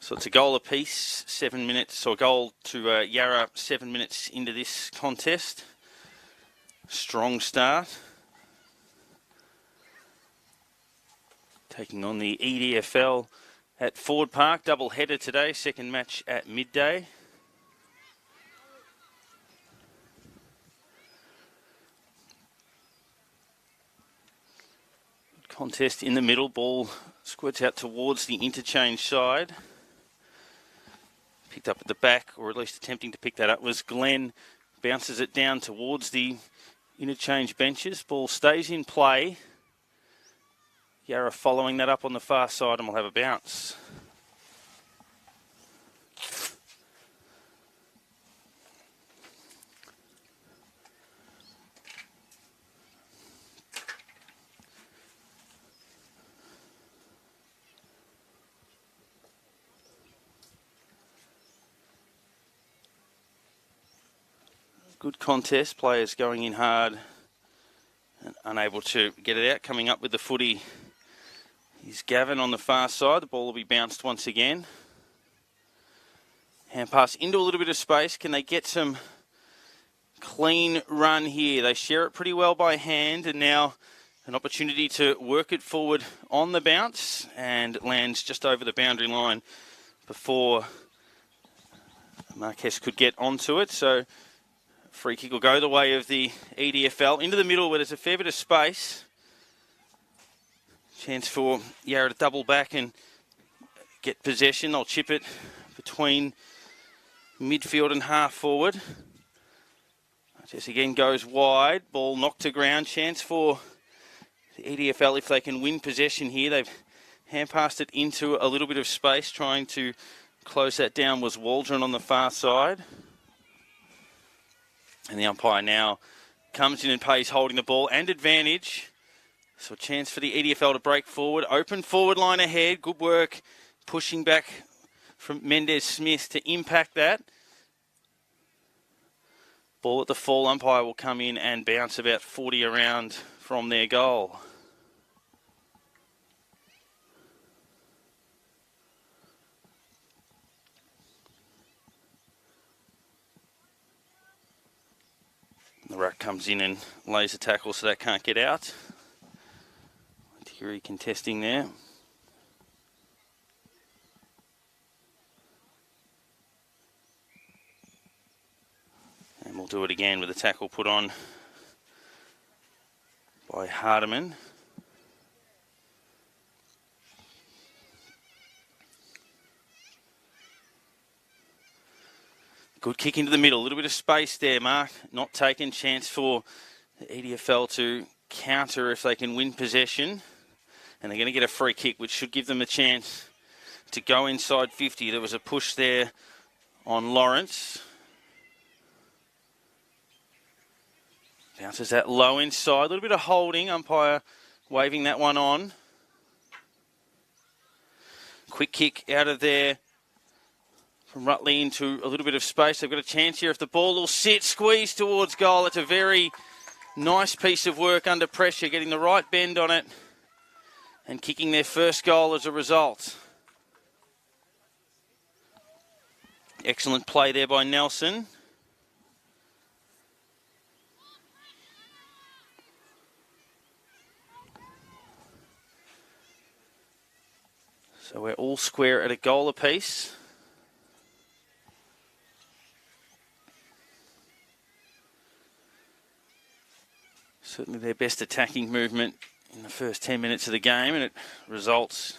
So it's a goal apiece, 7 minutes, or goal to Yarra 7 minutes into this contest. Strong start. Taking on the EDFL at Ford Park. Double header today, second match at midday. Contest in the middle, ball squirts out towards the interchange side. Picked up at the back, or at least attempting to pick that up, was Glenn. Bounces it down towards the interchange benches. Ball stays in play. Yarra following that up on the far side, and we'll have a bounce. Good contest, players going in hard and unable to get it out. Coming up with the footy is Gavin on the far side. The ball will be bounced once again. Hand pass into a little bit of space. Can they get some clean run here? They share it pretty well by hand, and now an opportunity to work it forward on the bounce, and it lands just over the boundary line before Marquez could get onto it. So free kick will go the way of the EDFL. Into the middle where there's a fair bit of space. Chance for Yarra to double back and get possession. They'll chip it between midfield and half forward. Just again goes wide. Ball knocked to ground. Chance for the EDFL if they can win possession here. They've hand passed it into a little bit of space. Trying to close that down was Waldron on the far side. And the umpire now comes in and pays holding the ball and advantage. So a chance for the EDFL to break forward. Open forward line ahead. Good work pushing back from Mendez Smith to impact that. Ball at the full. Umpire will come in and bounce about 40 around from their goal. The ruck comes in and lays a tackle so that can't get out. Thierry contesting there. And we'll do it again with a tackle put on by Hardiman. Good kick into the middle. A little bit of space there, Mark. Not taken. Chance for the EDFL to counter if they can win possession. And they're going to get a free kick, which should give them a chance to go inside 50. There was a push there on Lawrence. Bounces that low inside. A little bit of holding. Umpire waving that one on. Quick kick out of there from Rutley into a little bit of space. They've got a chance here if the ball will sit. Squeeze towards goal. It's a very nice piece of work under pressure, getting the right bend on it and kicking their first goal as a result. Excellent play there by Nelson. So we're all square at a goal apiece. Certainly their best attacking movement in the first 10 minutes of the game, and it results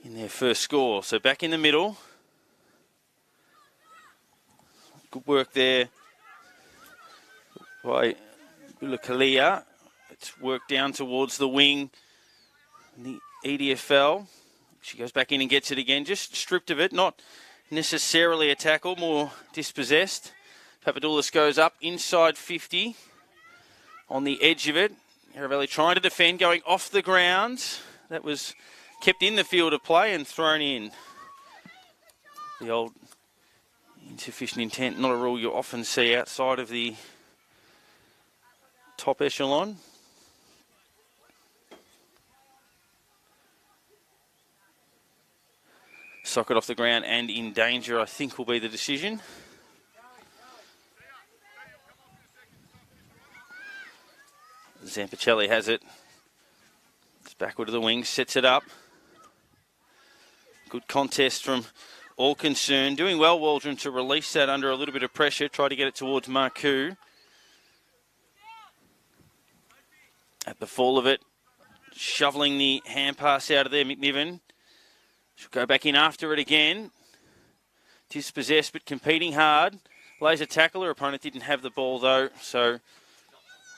in their first score. So back in the middle. Good work there by Bulakalia. It's worked down towards the wing. The EDFL. She goes back in and gets it again. Just stripped of it. Not necessarily a tackle, more dispossessed. Papadoulis goes up inside 50. On the edge of it. Aravelli trying to defend, going off the ground. That was kept in the field of play and thrown in. The old insufficient intent, not a rule you often see outside of the top echelon. Socket off the ground and in danger, I think, will be the decision. Zampicelli has it. It's backward to the wing, sets it up. Good contest from all concerned. Doing well, Waldron, to release that under a little bit of pressure. Try to get it towards Marcoux. At the fall of it, shoveling the hand pass out of there, McNiven. She'll go back in after it again. Dispossessed, but competing hard. Lays a tackle. Her opponent didn't have the ball, though, so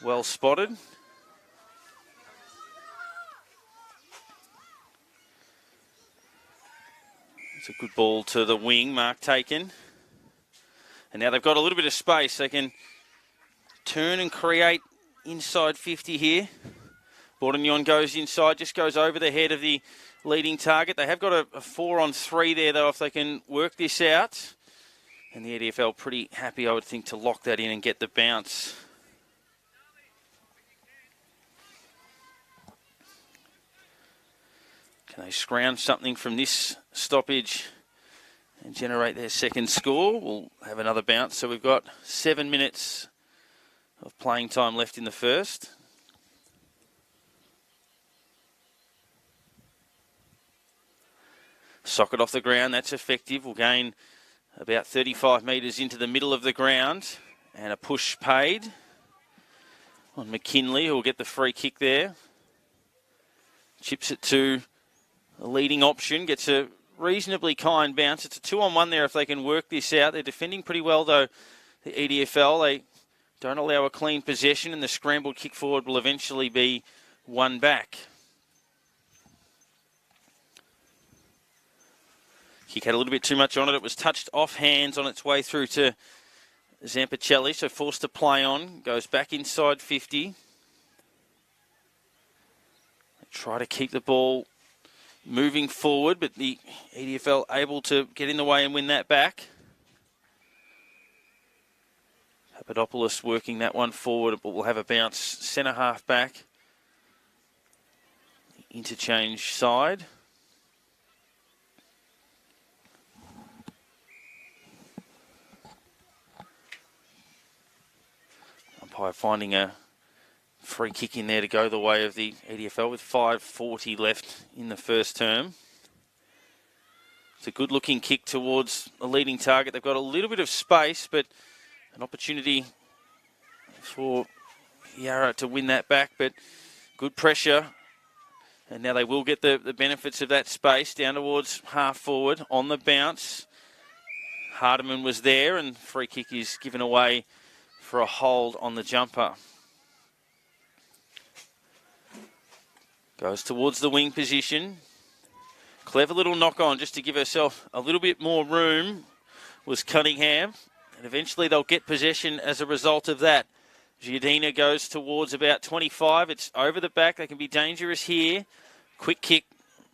well spotted. It's a good ball to the wing, mark taken. And now they've got a little bit of space. They can turn and create inside 50 here. Bourdignon goes inside, just goes over the head of the leading target. They have got a 4-on-3 there, though, if they can work this out. And the EDFL pretty happy, I would think, to lock that in and get the bounce. Can they scrounge something from this stoppage and generate their second score? We'll have another bounce. So we've got 7 minutes of playing time left in the first. Socket off the ground, that's effective. We'll gain about 35 metres into the middle of the ground. And a push paid on McKinley, who will get the free kick there. Chips it to the leading option, gets a reasonably kind bounce. It's a 2-on-1 there if they can work this out. They're defending pretty well, though, the EDFL. They don't allow a clean possession, and the scrambled kick forward will eventually be won back. Kick had a little bit too much on it. It was touched off hands on its way through to Zampicelli, so forced to play on. Goes back inside 50. They try to keep the ball moving forward, but the EDFL able to get in the way and win that back. Papadopoulos working that one forward, but we'll have a bounce centre half back. Interchange side. Umpire finding a free kick in there to go the way of the EDFL with 5:40 left in the first term. It's a good looking kick towards the leading target. They've got a little bit of space, but an opportunity for Yarra to win that back, but good pressure. And now they will get the benefits of that space down towards half forward on the bounce. Hardiman was there, and free kick is given away for a hold on the jumper. Goes towards the wing position. Clever little knock on just to give herself a little bit more room was Cunningham. And eventually they'll get possession as a result of that. Giardina goes towards about 25. It's over the back. They can be dangerous here. Quick kick.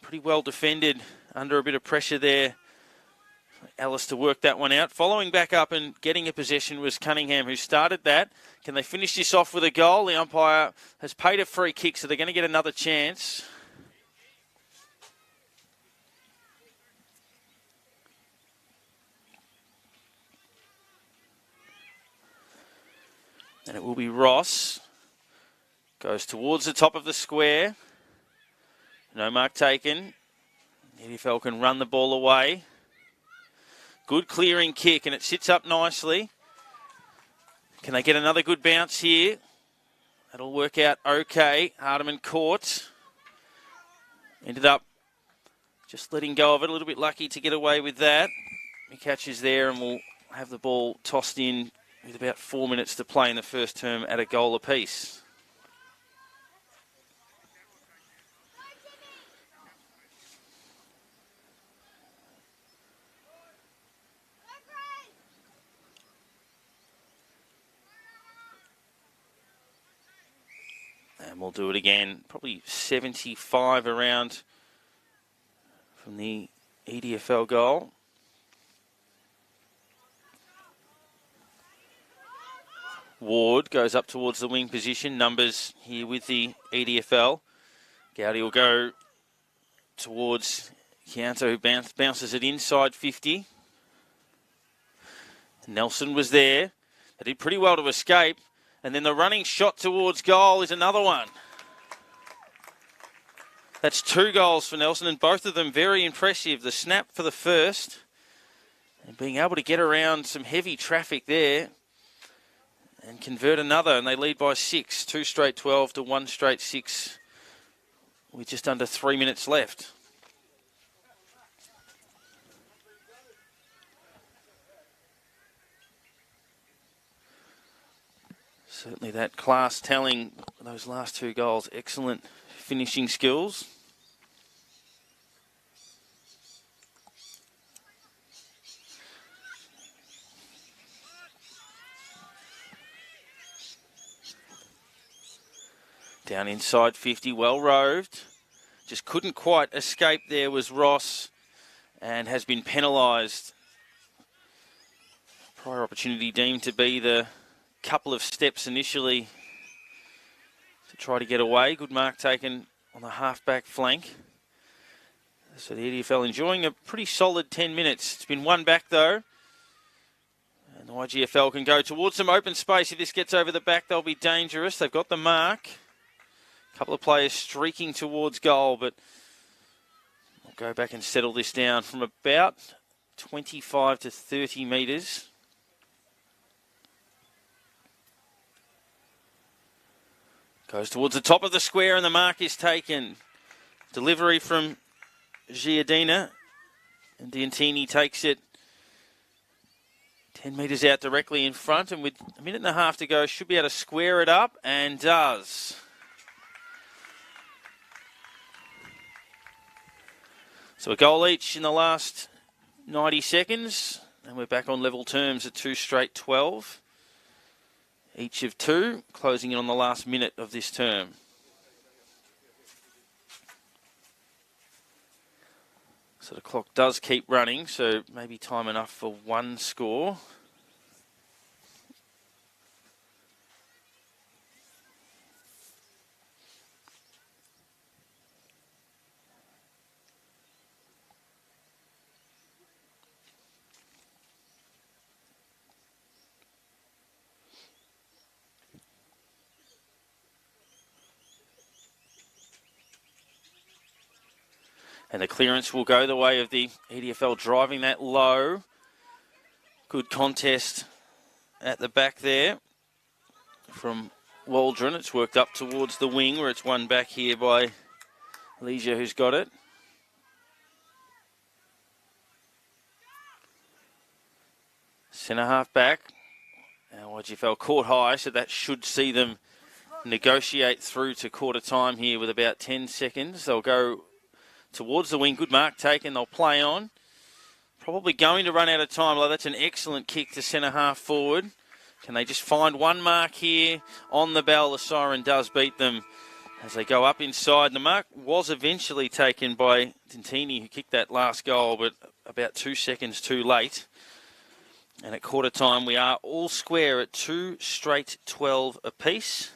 Pretty well defended under a bit of pressure there. Ellis to work that one out. Following back up and getting a possession was Cunningham, who started that. Can they finish this off with a goal? The umpire has paid a free kick, so they're going to get another chance. And it will be Ross. Goes towards the top of the square. No mark taken. EDFL can run the ball away. Good clearing kick, and it sits up nicely. Can they get another good bounce here? That'll work out okay. Hardiman caught. Ended up just letting go of it. A little bit lucky to get away with that. He catches there, and we'll have the ball tossed in with about 4 minutes to play in the first term at a goal apiece. And we'll do it again. Probably 75 around from the EDFL goal. Ward goes up towards the wing position. Numbers here with the EDFL. Gowdy will go towards Counter who bounces it inside 50. Nelson was there. They did pretty well to escape. And then the running shot towards goal is another one. That's 2 goals for Nelson, and both of them very impressive. The snap for the first, and being able to get around some heavy traffic there and convert another, and they lead by 6. 2 straight 12 to 1 straight 6 with just under 3 minutes left. Certainly that class telling those last 2 goals. Excellent finishing skills. Down inside 50, well roved. Just couldn't quite escape there was Ross and has been penalised. Prior opportunity deemed to be the couple of steps initially to try to get away. Good mark taken on the half-back flank. So the EDFL enjoying a pretty solid 10 minutes. It's been 1 back though. And the YJFL can go towards some open space. If this gets over the back, they'll be dangerous. They've got the mark. A couple of players streaking towards goal, but we'll go back and settle this down from about 25 to 30 metres. Goes towards the top of the square and the mark is taken. Delivery from Giardina. And Diantini takes it 10 metres out directly in front. And with a minute and a half to go, should be able to square it up and does. So a goal each in the last 90 seconds. And we're back on level terms at 2 straight 12. Each of 2, closing in on the last minute of this term. So the clock does keep running, so maybe time enough for 1 score. And the clearance will go the way of the EDFL driving that low. Good contest at the back there from Waldron. It's worked up towards the wing where it's won back here by Leisure, who's got it. Centre half back. Now YGFL caught high, so that should see them negotiate through to quarter time here with about 10 seconds. They'll go towards the wing. Good mark taken. They'll play on. Probably going to run out of time. That's an excellent kick to centre half forward. Can they just find 1 mark here on the bell? The siren does beat them as they go up inside. The mark was eventually taken by Tintini, who kicked that last goal, but about 2 seconds too late. And at quarter time, we are all square at 2 straight 12 apiece.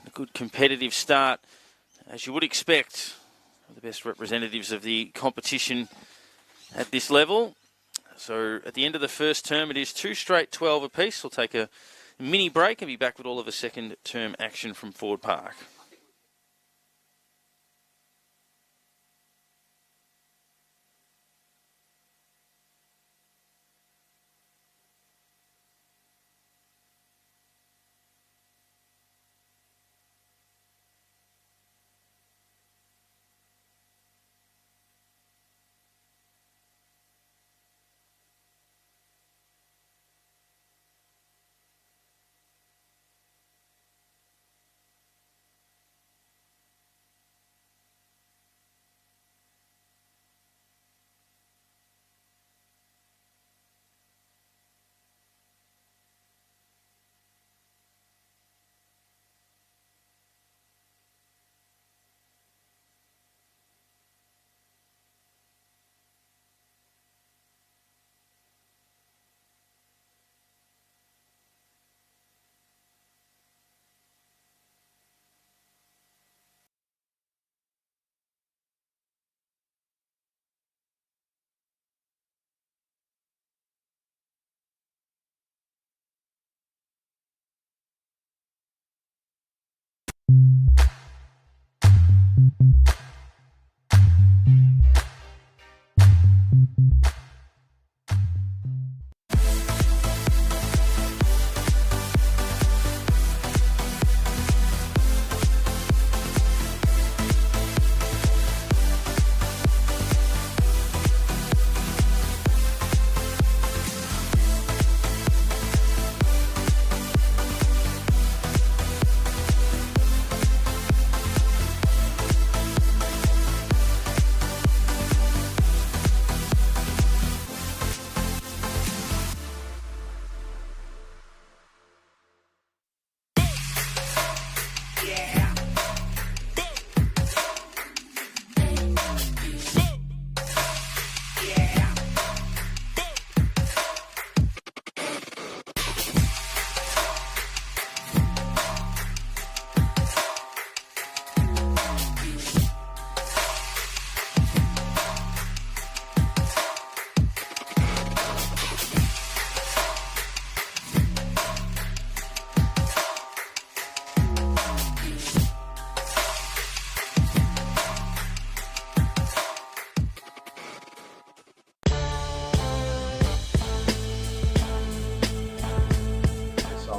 A good competitive start, as you would expect. The best representatives of the competition at this level. So at the end of the first term, it is 2 straight 12 apiece. We'll take a mini break and be back with all of the second term action from Ford Park.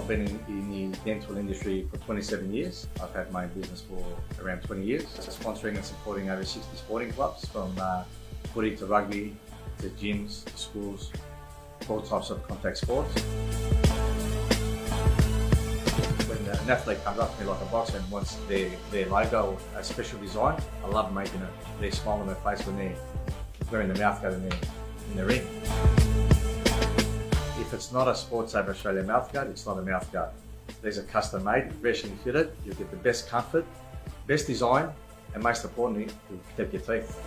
I've been in the dental industry for 27 years. I've had my own business for around 20 years. Sponsoring and supporting over 60 sporting clubs, from footy to rugby to gyms to schools, all types of contact sports. When an athlete comes up to me like a boxer and wants their logo or a special design, I love making it. They smile on their face when they're wearing the mouth guard in the ring. If it's not a Sportsaver Australia mouth guard, it's not a mouth guard. These are custom made, professionally fitted. You'll get the best comfort, best design, and most importantly, you'll protect your teeth.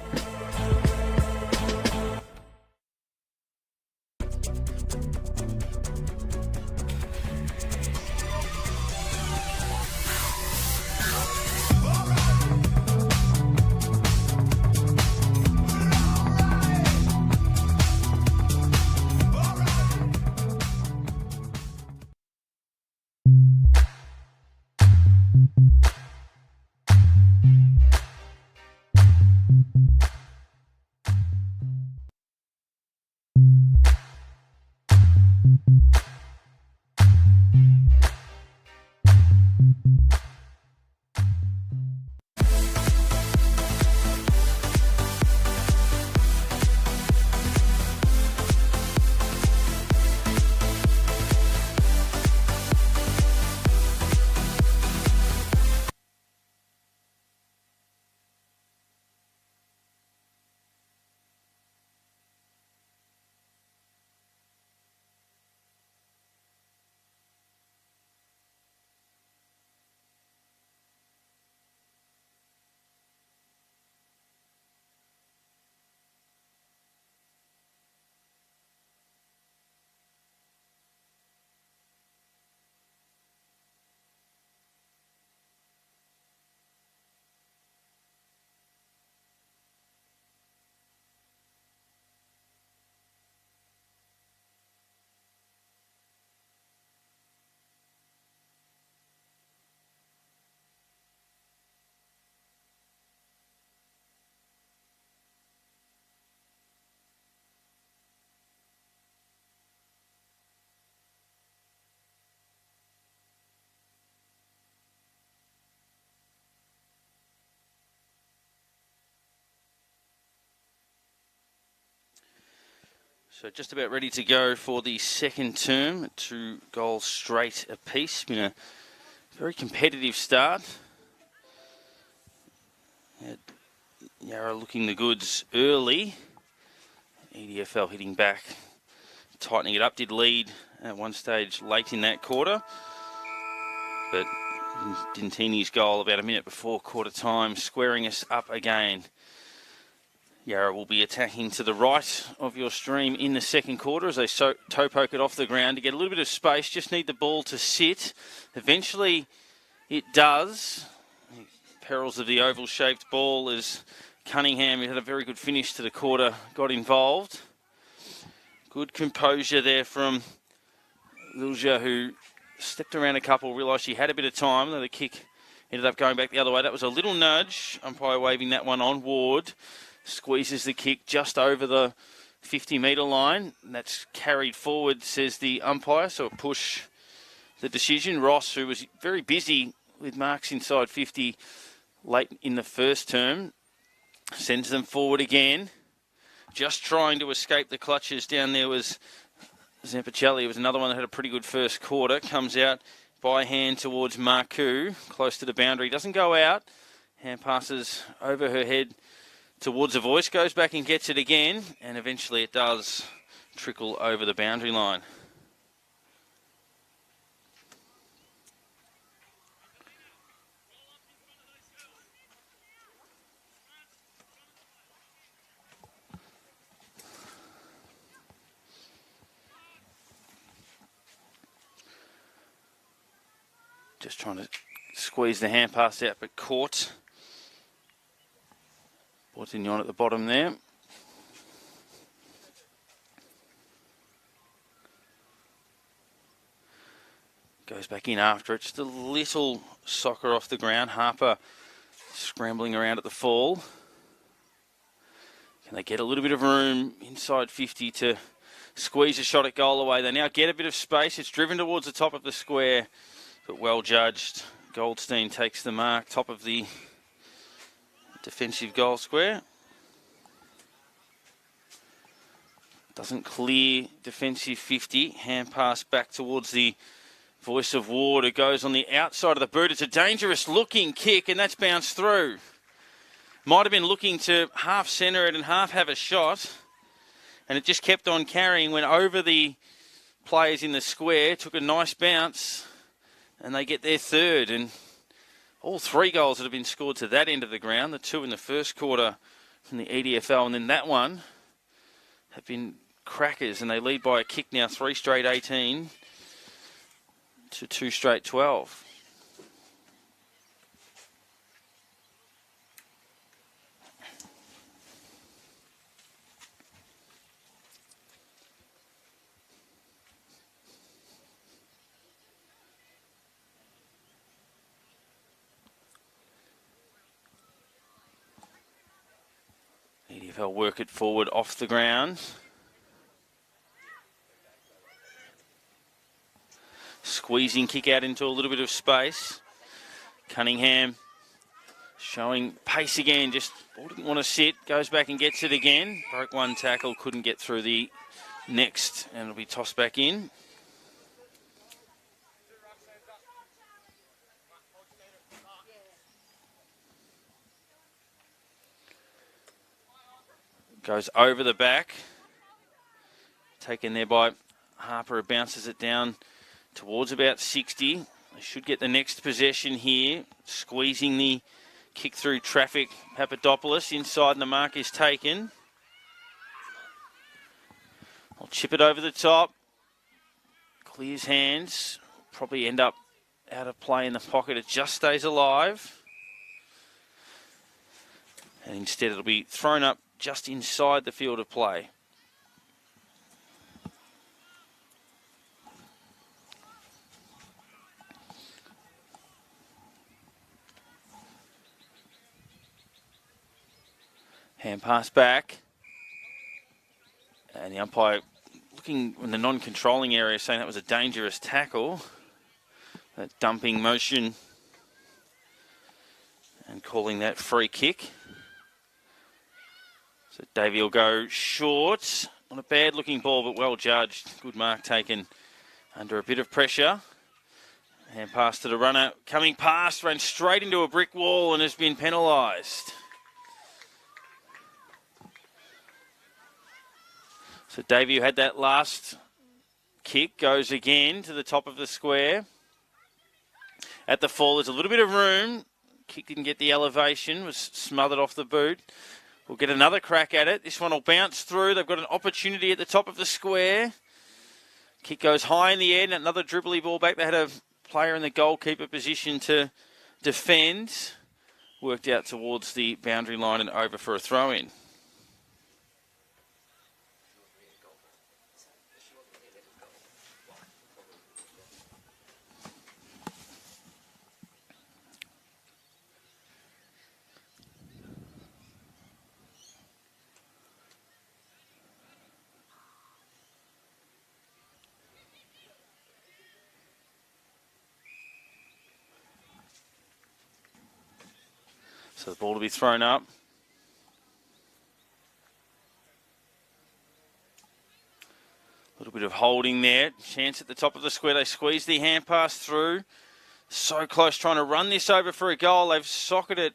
So just about ready to go for the second term. 2 goals straight apiece. Been a very competitive start. Yarra looking the goods early. EDFL hitting back, tightening it up. Did lead at one stage late in that quarter, but Dintini's goal about a minute before quarter time, squaring us up again. Yarra will be attacking to the right of your stream in the second quarter as they toe poke it off the ground to get a little bit of space. Just need the ball to sit. Eventually it does. Perils of the oval-shaped ball as Cunningham, who had a very good finish to the quarter, got involved. Good composure there from Lilja, who stepped around a couple, realised she had a bit of time, though the kick ended up going back the other way. That was a little nudge. Umpire waving that one on. Ward squeezes the kick just over the 50-metre line. That's carried forward, says the umpire, so it push the decision. Ross, who was very busy with marks inside 50 late in the first term, sends them forward again. Just trying to escape the clutches. Down there was Zampicelli. It was another one that had a pretty good first quarter. Comes out by hand towards Marku, close to the boundary. Doesn't go out. Hand passes over her head towards the voice. Goes back and gets it again. And eventually it does trickle over the boundary line. Just trying to squeeze the hand pass out, but caught. Bortignon at the bottom there. Goes back in after it. Just a little soccer off the ground. Harper scrambling around at the fall. Can they get a little bit of room inside 50 to squeeze a shot at goal away. They now get a bit of space. It's driven towards the top of the square, but well judged. Goldstein takes the mark, top of the defensive goal square. Doesn't clear defensive 50. Hand pass back towards the voice of Ward. It goes on the outside of the boot. It's a dangerous looking kick, and that's bounced through. Might have been looking to half centre it and half have a shot, and it just kept on carrying, went over the players in the square, took a nice bounce, and they get their third. And all 3 goals that have been scored to that end of the ground, the 2 in the first quarter from the EDFL, and then that one, have been crackers, and they lead by a kick now, 3 straight 18 to 2 straight 12. EDFL work it forward off the ground. Squeezing kick out into a little bit of space. Cunningham showing pace again, just didn't want to sit, goes back and gets it again. Broke one tackle, couldn't get through the next, and it'll be tossed back in. Goes over the back. Taken there by Harper, who bounces it down towards about 60. They should get the next possession here. Squeezing the kick through traffic. Papadopoulos inside, and the mark is taken. I'll chip it over the top. Clears hands. Probably end up out of play in the pocket. It just stays alive. And instead it'll be thrown up just inside the field of play. Hand pass back. And the umpire looking in the non-controlling area, saying that was a dangerous tackle. That dumping motion. And calling that free kick. So Davey will go short. Not a bad looking ball, but well judged. Good mark taken under a bit of pressure. Hand pass to the runner. Coming past, ran straight into a brick wall and has been penalised. So Davey, who had that last kick, goes again to the top of the square. At the fall, there's a little bit of room. Kick didn't get the elevation, was smothered off the boot. We'll get another crack at it. This one will bounce through. They've got an opportunity at the top of the square. Kick goes high in the air, and another dribbly ball back. They had a player in the goalkeeper position to defend. Worked out towards the boundary line and over for a throw-in. So the ball to be thrown up. A little bit of holding there. Chance at the top of the square. They squeeze the hand pass through. So close trying to run this over for a goal. They've socketed it.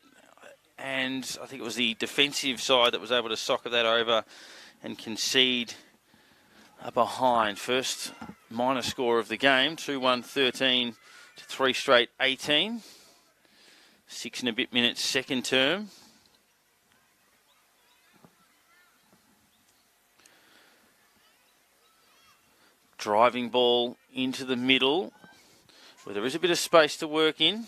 And I think it was the defensive side that was able to socket that over and concede behind. First minor score of the game. 2-1, 13 to 3 straight 18. 6 and a bit minutes second term. Driving ball into the middle where there is a bit of space to work in.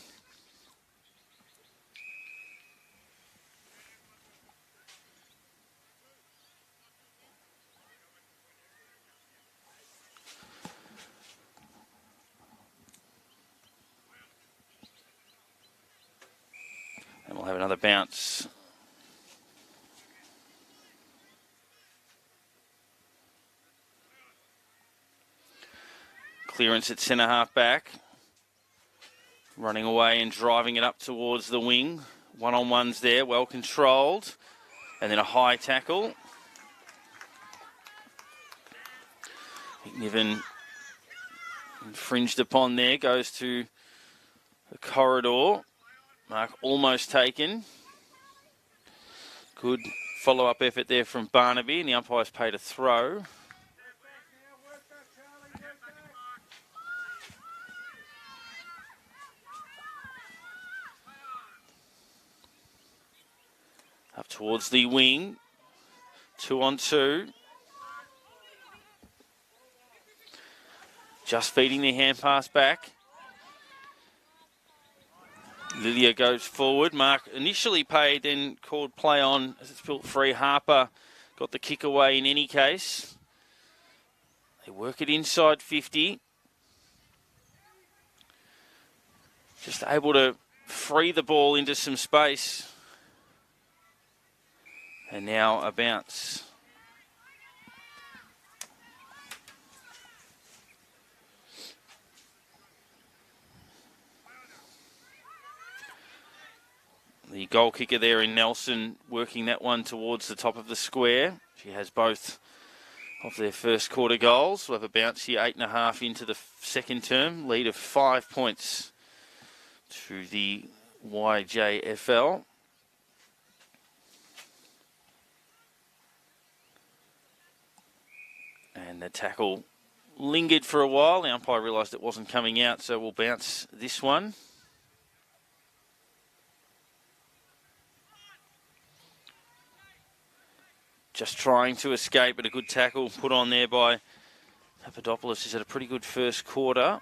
And we'll have another bounce. Clearance at centre half back. Running away and driving it up towards the wing. One-on-ones there, well controlled. And then a high tackle. McNiven infringed upon there, goes to the corridor. Mark almost taken. Good follow-up effort there from Barnaby, and the umpire's paid a throw. Up towards the wing. 2-on-2. Just feeding the hand pass back. Lilia goes forward. Mark initially paid, then called play on as it's built free. Harper got the kick away in any case. They work it inside 50. Just able to free the ball into some space. And now a bounce. The goal kicker there in Nelson working that one towards the top of the square. She has both of their first quarter goals. We'll have a bounce here, 8.5 into the second term. Lead of 5 points to the YJFL. And the tackle lingered for a while. The umpire realised it wasn't coming out, so we'll bounce this one. Just trying to escape, but a good tackle put on there by Papadopoulos. He's had a pretty good first quarter.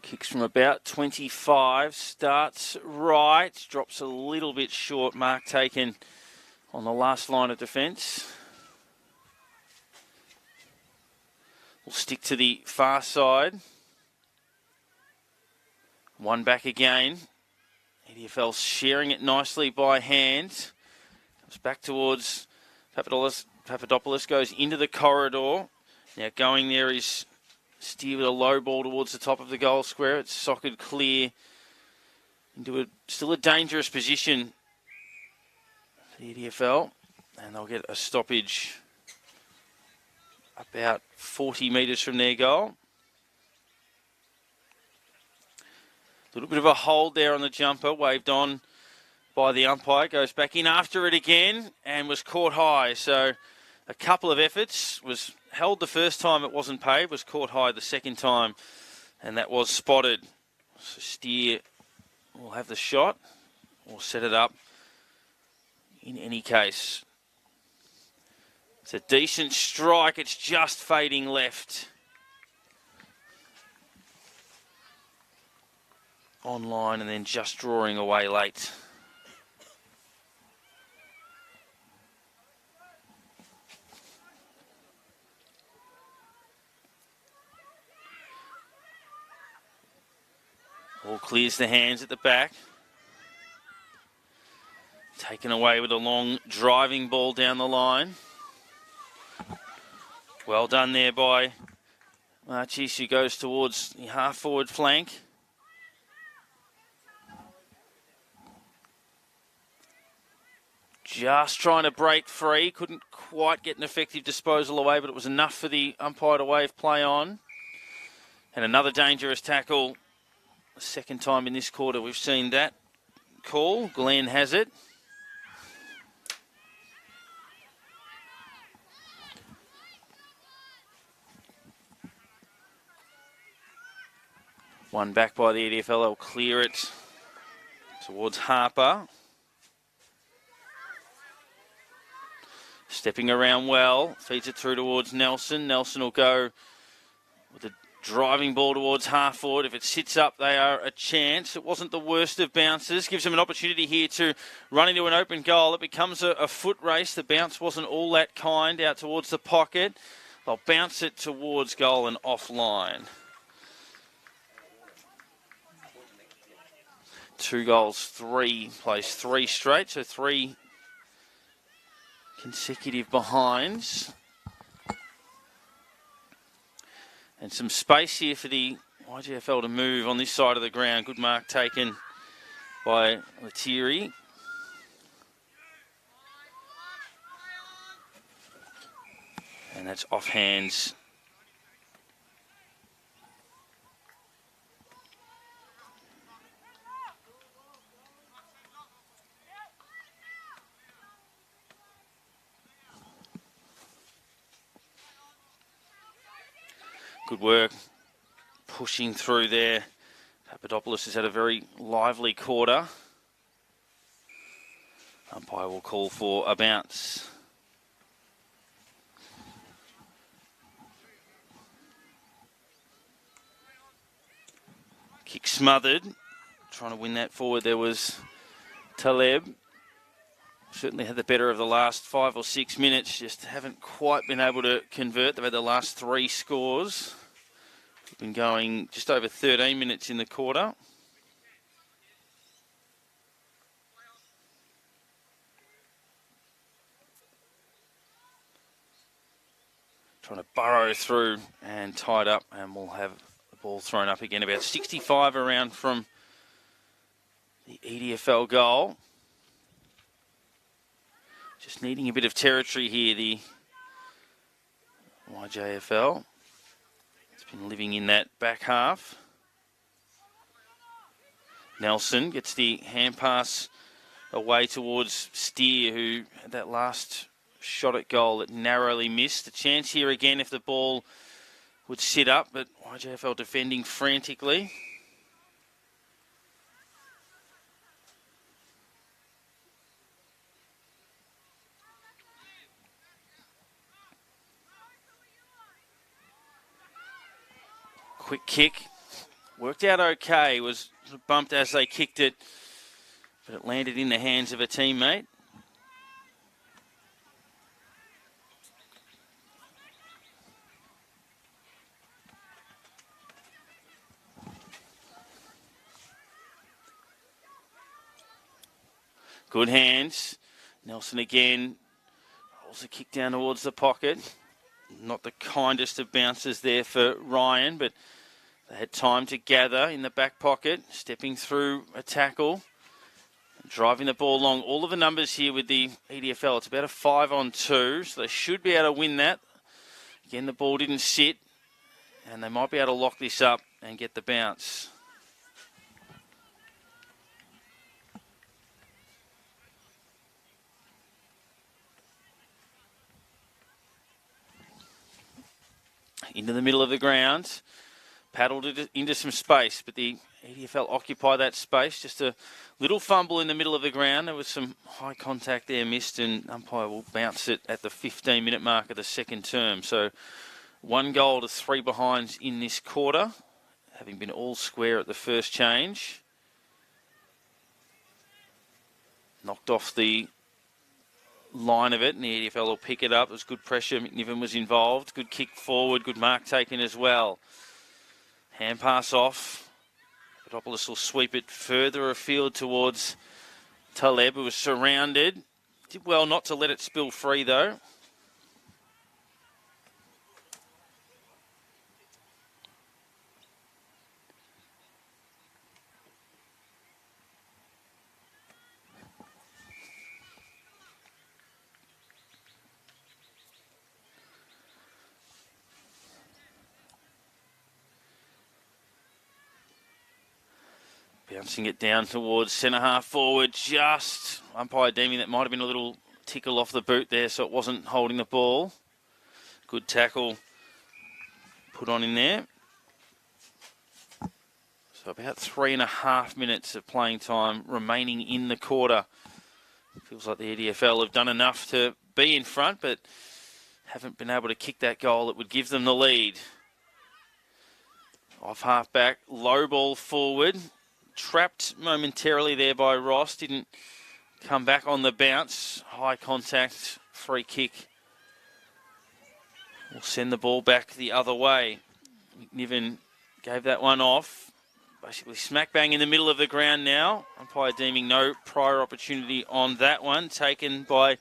Kicks from about 25, starts right, drops a little bit short. Mark taken on the last line of defence. We'll stick to the far side. One back again. EDFL sharing it nicely by hand. Comes back towards Papadopoulos. Papadopoulos goes into the corridor. Now going there is steer with a low ball towards the top of the goal square. It's socket clear into still a dangerous position for the EDFL. And they'll get a stoppage about 40 metres from their goal. A little bit of a hold there on the jumper, waved on by the umpire. Goes back in after it again and was caught high. So a couple of efforts. Was held the first time, it wasn't paid. Was caught high the second time, and that was spotted. So Steer will have the shot or set it up in any case. It's a decent strike. It's just fading left. Online and then just drawing away late. All clears the hands at the back. Taken away with a long driving ball down the line. Well done there by Marchis, who goes towards the half-forward flank. Just trying to break free. Couldn't quite get an effective disposal away, but it was enough for the umpire to wave play on. And another dangerous tackle. The second time in this quarter we've seen that call. Glenn has it. One back by the EDFL. They'll clear it towards Harper. Stepping around well. Feeds it through towards Nelson. Nelson will go with a driving ball towards half forward. If it sits up, they are a chance. It wasn't the worst of bounces. Gives them an opportunity here to run into an open goal. It becomes a foot race. The bounce wasn't all that kind out towards the pocket. They'll bounce it towards goal and offline. 2 goals, 3 plays 3 straight, so 3 consecutive behinds. And some space here for the YJFL to move on this side of the ground. Good mark taken by Lettieri. And that's off hands. Good work pushing through there. Papadopoulos has had a very lively quarter. Umpire will call for a bounce. Kick smothered. Trying to win that forward. There was Taleb. Certainly had the better of the last 5 or 6 minutes. Just haven't quite been able to convert. They've had the last 3 scores. We've been going just over 13 minutes in the quarter. Trying to burrow through and tied up, and we'll have the ball thrown up again. About 65 around from the EDFL goal. Just needing a bit of territory here, the YJFL. It's been living in that back half. Nelson gets the hand pass away towards Steer, who had that last shot at goal that narrowly missed. A chance here again if the ball would sit up, but YJFL defending frantically. Quick kick. Worked out okay. Was bumped as they kicked it, but it landed in the hands of a teammate. Good hands. Nelson again. Rolls a kick down towards the pocket. Not the kindest of bounces there for Ryan, but they had time to gather in the back pocket, stepping through a tackle, driving the ball along. All of the numbers here with the EDFL, it's about a 5-on-2, so they should be able to win that. Again, the ball didn't sit, and they might be able to lock this up and get the bounce. Into the middle of the ground, paddled it into some space, but the EDFL occupy that space. Just a little fumble in the middle of the ground. There was some high contact there missed, and umpire will bounce it at the 15-minute mark of the second term. So 1 goal to 3 behinds in this quarter, having been all square at the first change. Knocked off the line of it, and the EDFL will pick it up. It was good pressure. McNiven was involved. Good kick forward. Good mark taken as well. Hand pass off. Papadopoulos will sweep it further afield towards Taleb, who was surrounded. Did well not to let it spill free, though. Bouncing it down towards centre-half forward, just umpire deeming that might have been a little tickle off the boot there, so it wasn't holding the ball. Good tackle put on in there. So about 3.5 minutes of playing time remaining in the quarter. Feels like the EDFL have done enough to be in front, but haven't been able to kick that goal that would give them the lead. Off half-back, low ball forward. Trapped momentarily there by Ross. Didn't come back on the bounce. High contact, free kick. We'll send the ball back the other way. McNiven gave that one off. basically smack bang in the middle of the ground now. Umpire deeming no prior opportunity on that one. Taken by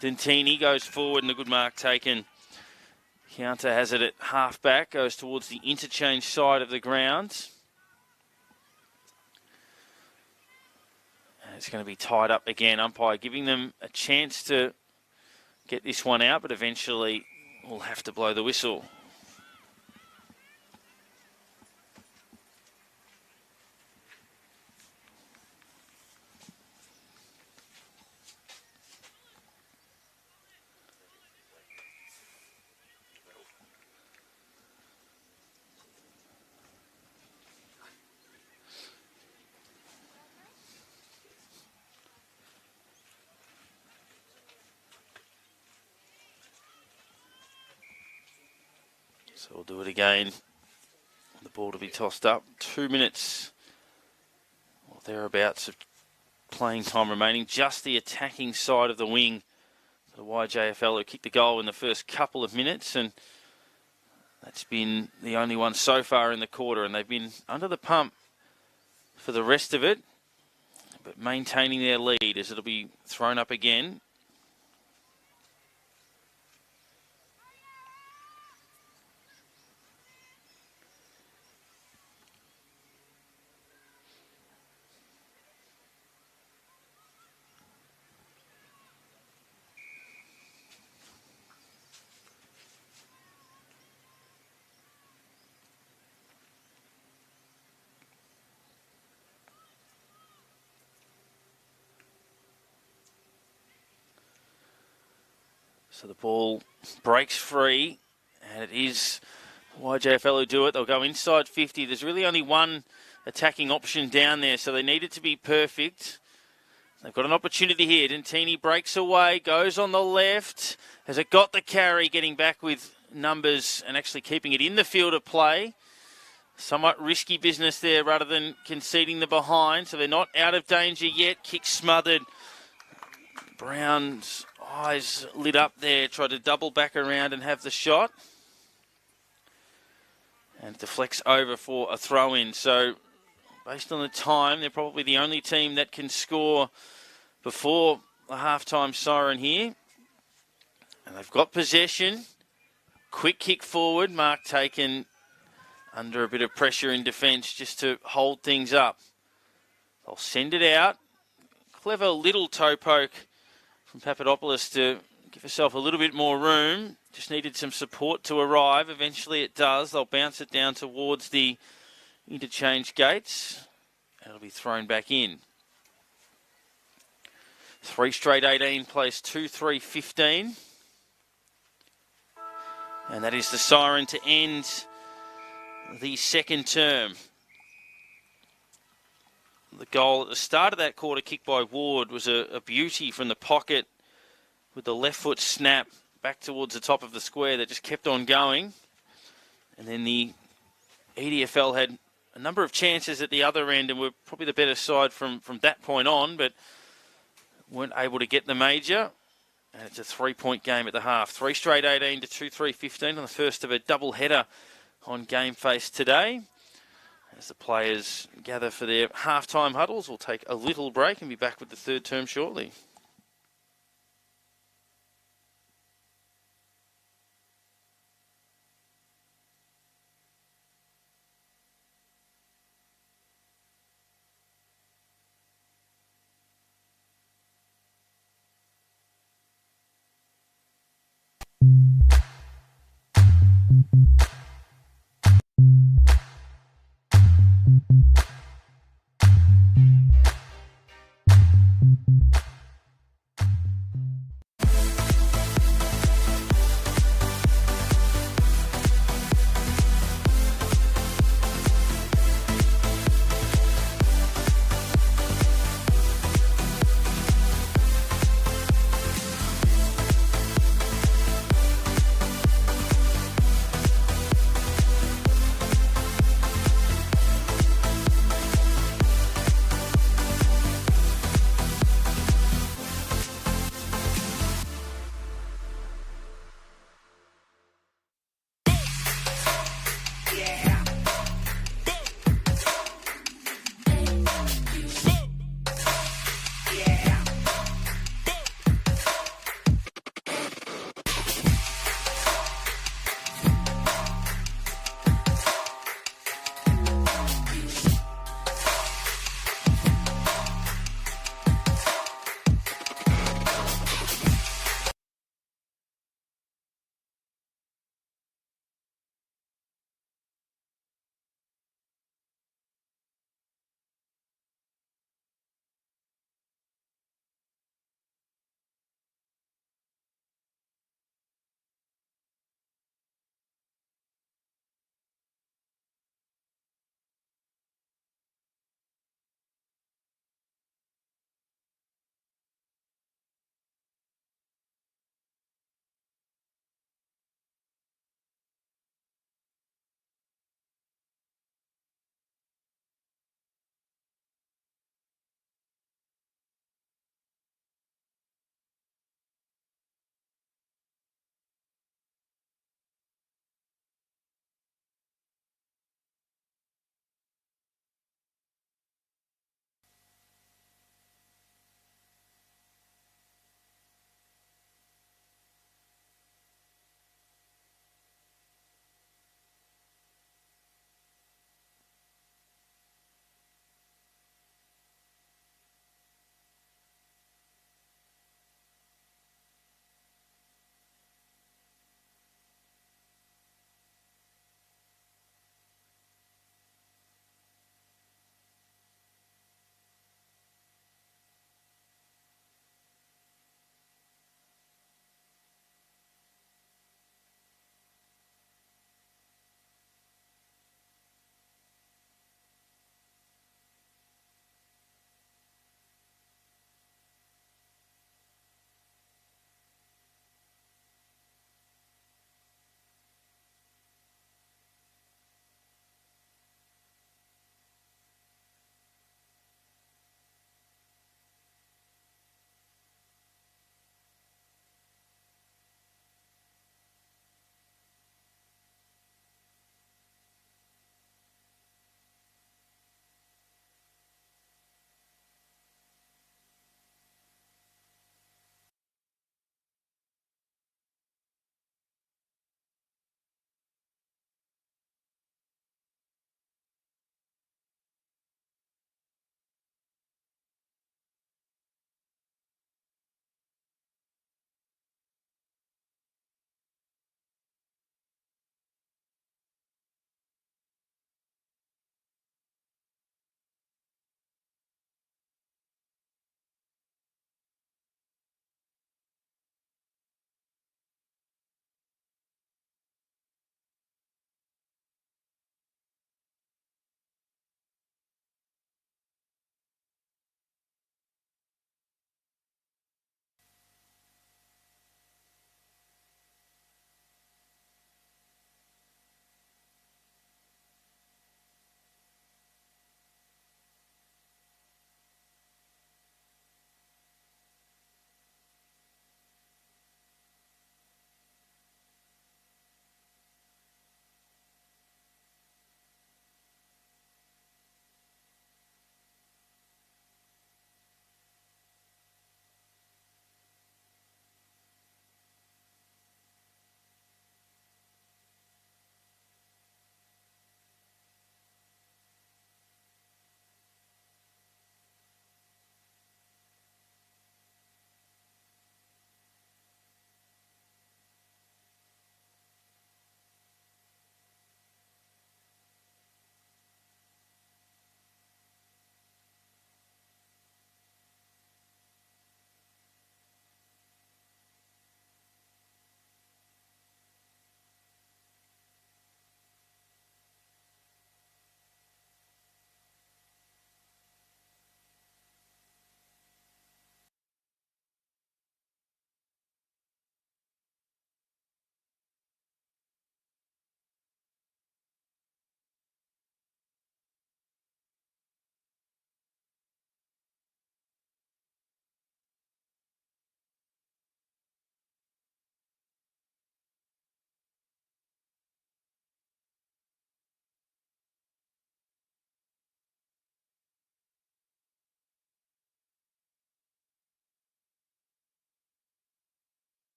Dentini, goes forward and a good mark taken. Counter has it at half back, goes towards the interchange side of the ground. And it's going to be tied up again. Umpire giving them a chance to get this one out, but eventually we'll have to blow the whistle. So we'll do it again. The ball to be tossed up. 2 minutes or thereabouts of playing time remaining. Just the attacking side of the wing for the YJFL who kicked the goal in the first couple of minutes, and that's been the only one so far in the quarter, and they've been under the pump for the rest of it, but maintaining their lead as it'll be thrown up again. So the ball breaks free, and it is YJFL who do it. They'll go inside 50. There's really only one attacking option down there, so they need it to be perfect. They've got an opportunity here. Dentini breaks away, goes on the left. Has it got the carry, getting back with numbers and actually keeping it in the field of play. Somewhat risky business there rather than conceding the behind, so they're not out of danger yet. Kick smothered. Brown's eyes lit up there, tried to double back around and have the shot. And deflects over for a throw-in. So, based on the time, they're probably the only team that can score before the half-time siren here. And they've got possession. Quick kick forward. Mark taken under a bit of pressure in defence just to hold things up. They'll send it out. Clever little toe poke from Papadopoulos to give herself a little bit more room. Just needed some support to arrive. Eventually it does. They'll bounce it down towards the interchange gates. And it'll be thrown back in. 3 straight 18 plays 2-3-15. And that is the siren to end the second term. The goal at the start of that quarter, kick by Ward, was a beauty from the pocket with the left foot snap back towards the top of the square that just kept on going. And then the EDFL had a number of chances at the other end and were probably the better side from that point on, but weren't able to get the major. And it's a 3-point game at the half. 3 straight 18 to 2-3-15 on the first of a double header on Game Face today. As the players gather for their half-time huddles, we'll take a little break and be back with the third term shortly.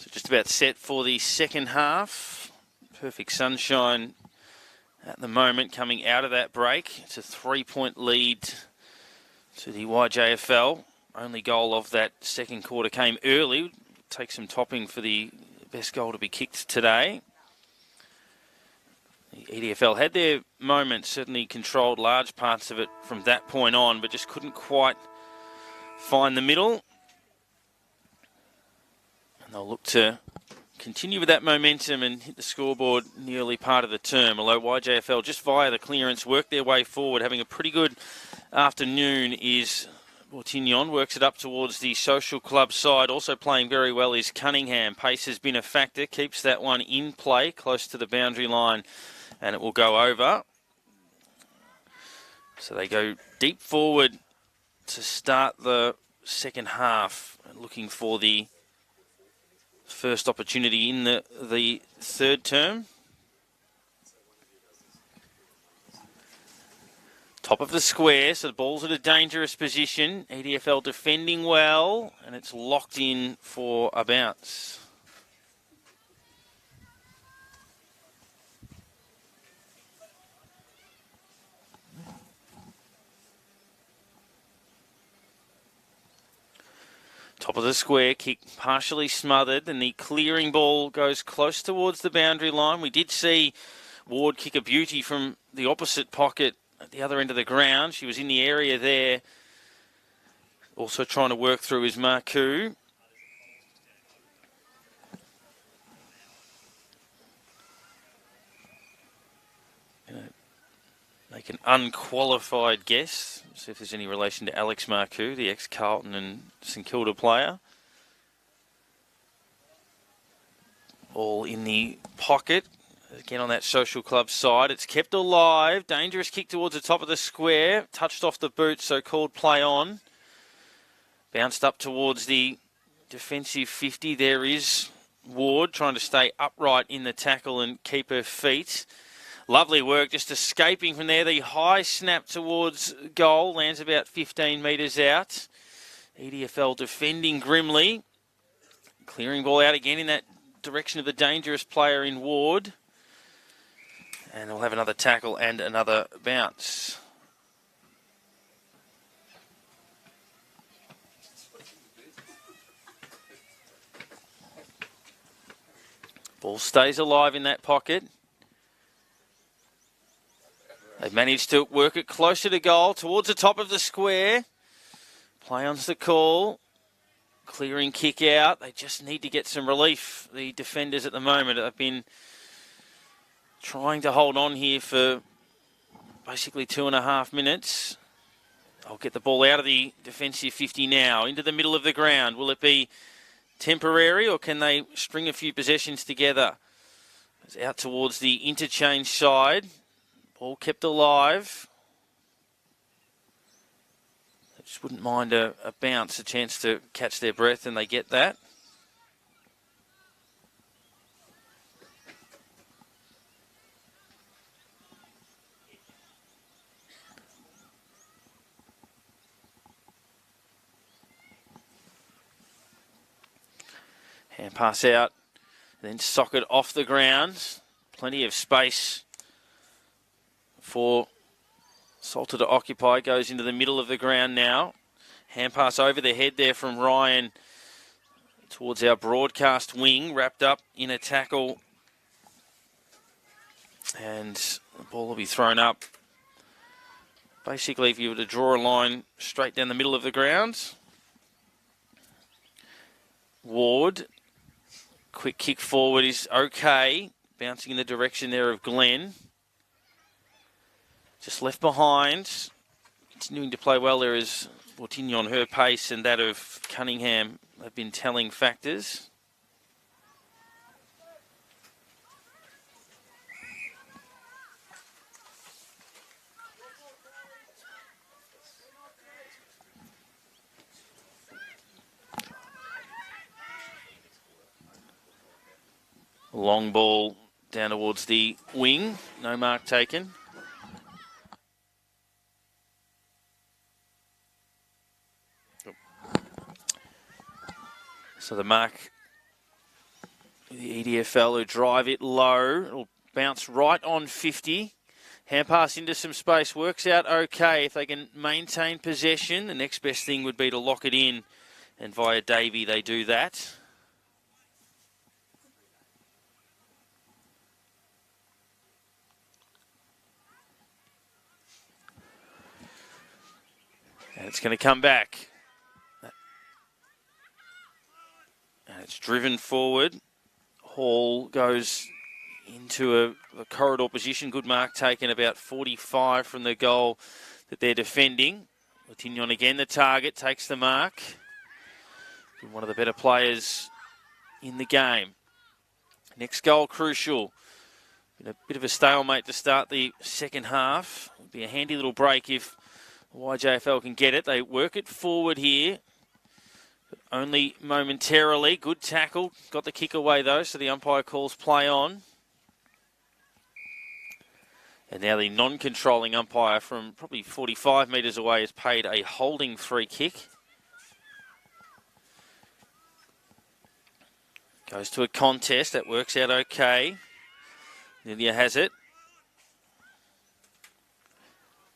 So just about set for the second half. Perfect sunshine at the moment coming out of that break. It's a 3-point lead to the YJFL. Only goal of that second quarter came early. Take some topping for the best goal to be kicked today. The EDFL had their moments, certainly controlled large parts of it from that point on, but just couldn't quite find the middle. And they'll look to continue with that momentum and hit the scoreboard in the early part of the term, although YJFL just via the clearance work their way forward, having a pretty good afternoon is Bortignon. Works it up towards the social club side. Also playing very well is Cunningham. Pace has been a factor, keeps that one in play close to the boundary line, and it will go over. So they go deep forward to start the second half, looking for the first opportunity in the third term. Top of the square, so the ball's at a dangerous position. EDFL defending well, and it's locked in for a bounce. Top of the square, kick partially smothered, and the clearing ball goes close towards the boundary line. We did see Ward kick a beauty from the opposite pocket at the other end of the ground. She was in the area there, also trying to work through his Marku. Make an unqualified guess. See if there's any relation to Alex Marku, the ex-Carlton and St Kilda player. All in the pocket. Again on that social club side. It's kept alive. Dangerous kick towards the top of the square. Touched off the boot, so called play on. Bounced up towards the defensive 50. There is Ward trying to stay upright in the tackle and keep her feet. Lovely work, just escaping from there. The high snap towards goal lands about 15 metres out. EDFL defending grimly. Clearing ball out again in that direction of the dangerous player in Ward. And we'll have another tackle and another bounce. Ball stays alive in that pocket. They've managed to work it closer to goal, towards the top of the square. Play on's the call. Clearing kick out. They just need to get some relief. The defenders at the moment have been trying to hold on here for basically 2.5 minutes. I'll get the ball out of the defensive 50 now, into the middle of the ground. Will it be temporary, or can they string a few possessions together? It's out towards the interchange side. Ball kept alive. I just wouldn't mind a bounce, a chance to catch their breath, and they get that. Hand pass out, then socket off the ground. Plenty of space for Salter to occupy. Goes into the middle of the ground now. Hand pass over the head there from Ryan towards our broadcast wing. Wrapped up in a tackle. And the ball will be thrown up. Basically, if you were to draw a line straight down the middle of the ground. Ward. Quick kick forward is okay. Bouncing in the direction there of Glenn. Just left behind. Continuing to play well there is Bortignon. Her pace and that of Cunningham have been telling factors. Long ball down towards the wing. No mark taken. So the mark The EDFL who drive it low. It'll bounce right on 50. Hand pass into some space. Works out okay. If they can maintain possession, the next best thing would be to lock it in. And via Davey, they do that. And it's going to come back. And it's driven forward. Hall goes into a corridor position. Good mark taken, about 45 from the goal that they're defending. Latignon again, the target, takes the mark. One of the better players in the game. Next goal, crucial. Been a bit of a stalemate to start the second half. It'll be a handy little break if YJFL can get it. They work it forward here, but only momentarily. Good tackle. Got the kick away, though, so the umpire calls play on. And now the non-controlling umpire from probably 45 metres away has paid a holding free kick. Goes to a contest. That works out okay. Lilia has it.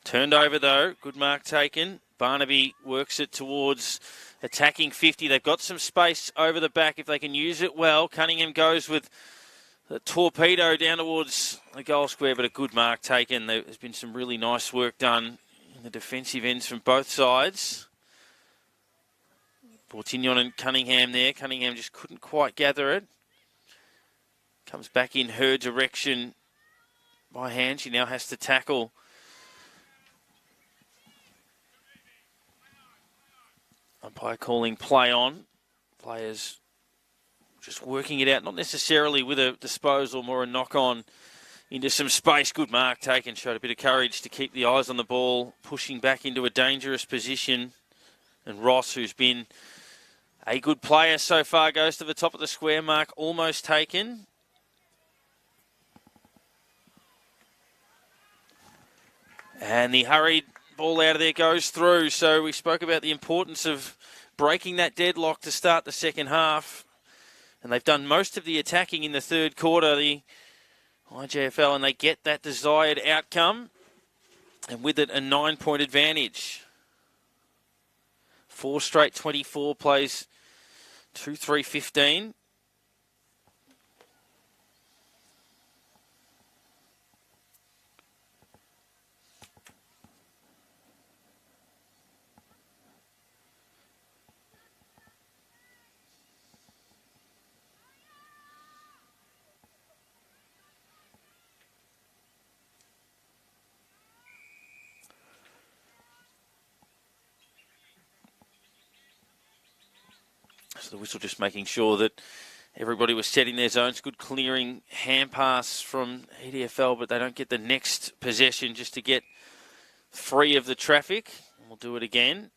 Turned over, though. Good mark taken. Barnaby works it towards attacking 50. They've got some space over the back if they can use it well. Cunningham goes with the torpedo down towards the goal square, but a good mark taken. There's been some really nice work done in the defensive ends from both sides. Portignon and Cunningham there. Cunningham just couldn't quite gather it. Comes back in her direction by hand. She now has to tackle. Umpire calling play on. Players just working it out, not necessarily with a disposal, more a knock-on into some space. Good mark taken. Showed a bit of courage to keep the eyes on the ball, pushing back into a dangerous position. And Ross, who's been a good player so far, goes to the top of the square. Mark almost taken. And the hurried ball out of there goes through. So we spoke about the importance of breaking that deadlock to start the second half. And they've done most of the attacking in the third quarter, the YJFL, and they get that desired outcome. And with it, a 9-point advantage. 4 straight 24 plays 2-3-15. So the whistle just making sure that everybody was setting their zones. Good clearing hand pass from EDFL, but they don't get the next possession just to get free of the traffic. And we'll do it again.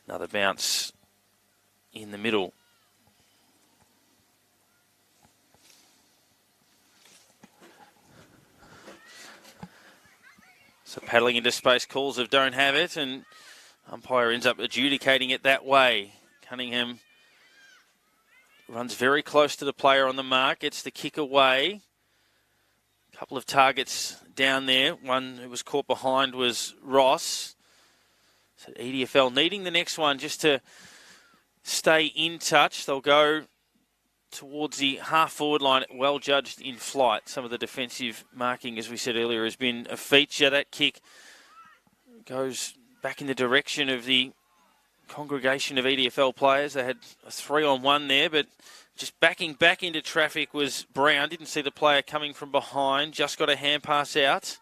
Another bounce in the middle. So paddling into space, calls of don't have it, and umpire ends up adjudicating it that way. Cunningham runs very close to the player on the mark, gets the kick away. A couple of targets down there. One who was caught behind was Ross. So EDFL needing the next one just to stay in touch. They'll go towards the half-forward line, well judged in flight. Some of the defensive marking, as we said earlier, has been a feature. That kick goes back in the direction of the congregation of EDFL players. They had a 3-on-1 there, but just backing back into traffic was Brown. Didn't see the player coming from behind. Just got a hand pass out.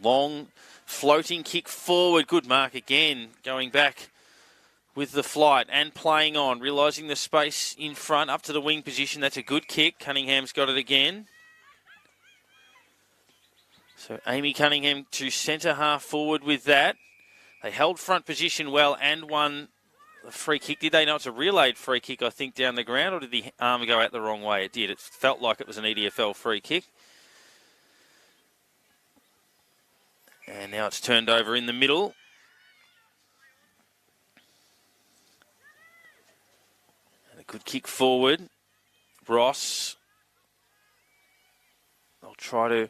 Long floating kick forward. Good mark again. Going back with the flight and playing on, realising the space in front, up to the wing position. That's a good kick. Cunningham's got it again. So Amy Cunningham to centre half forward with that. They held front position well and won the free kick. Did they know it's a relayed free kick, I think, down the ground, or did the arm go out the wrong way? It did. It felt like it was an EDFL free kick. And now it's turned over in the middle. And a good kick forward. Ross. They'll try to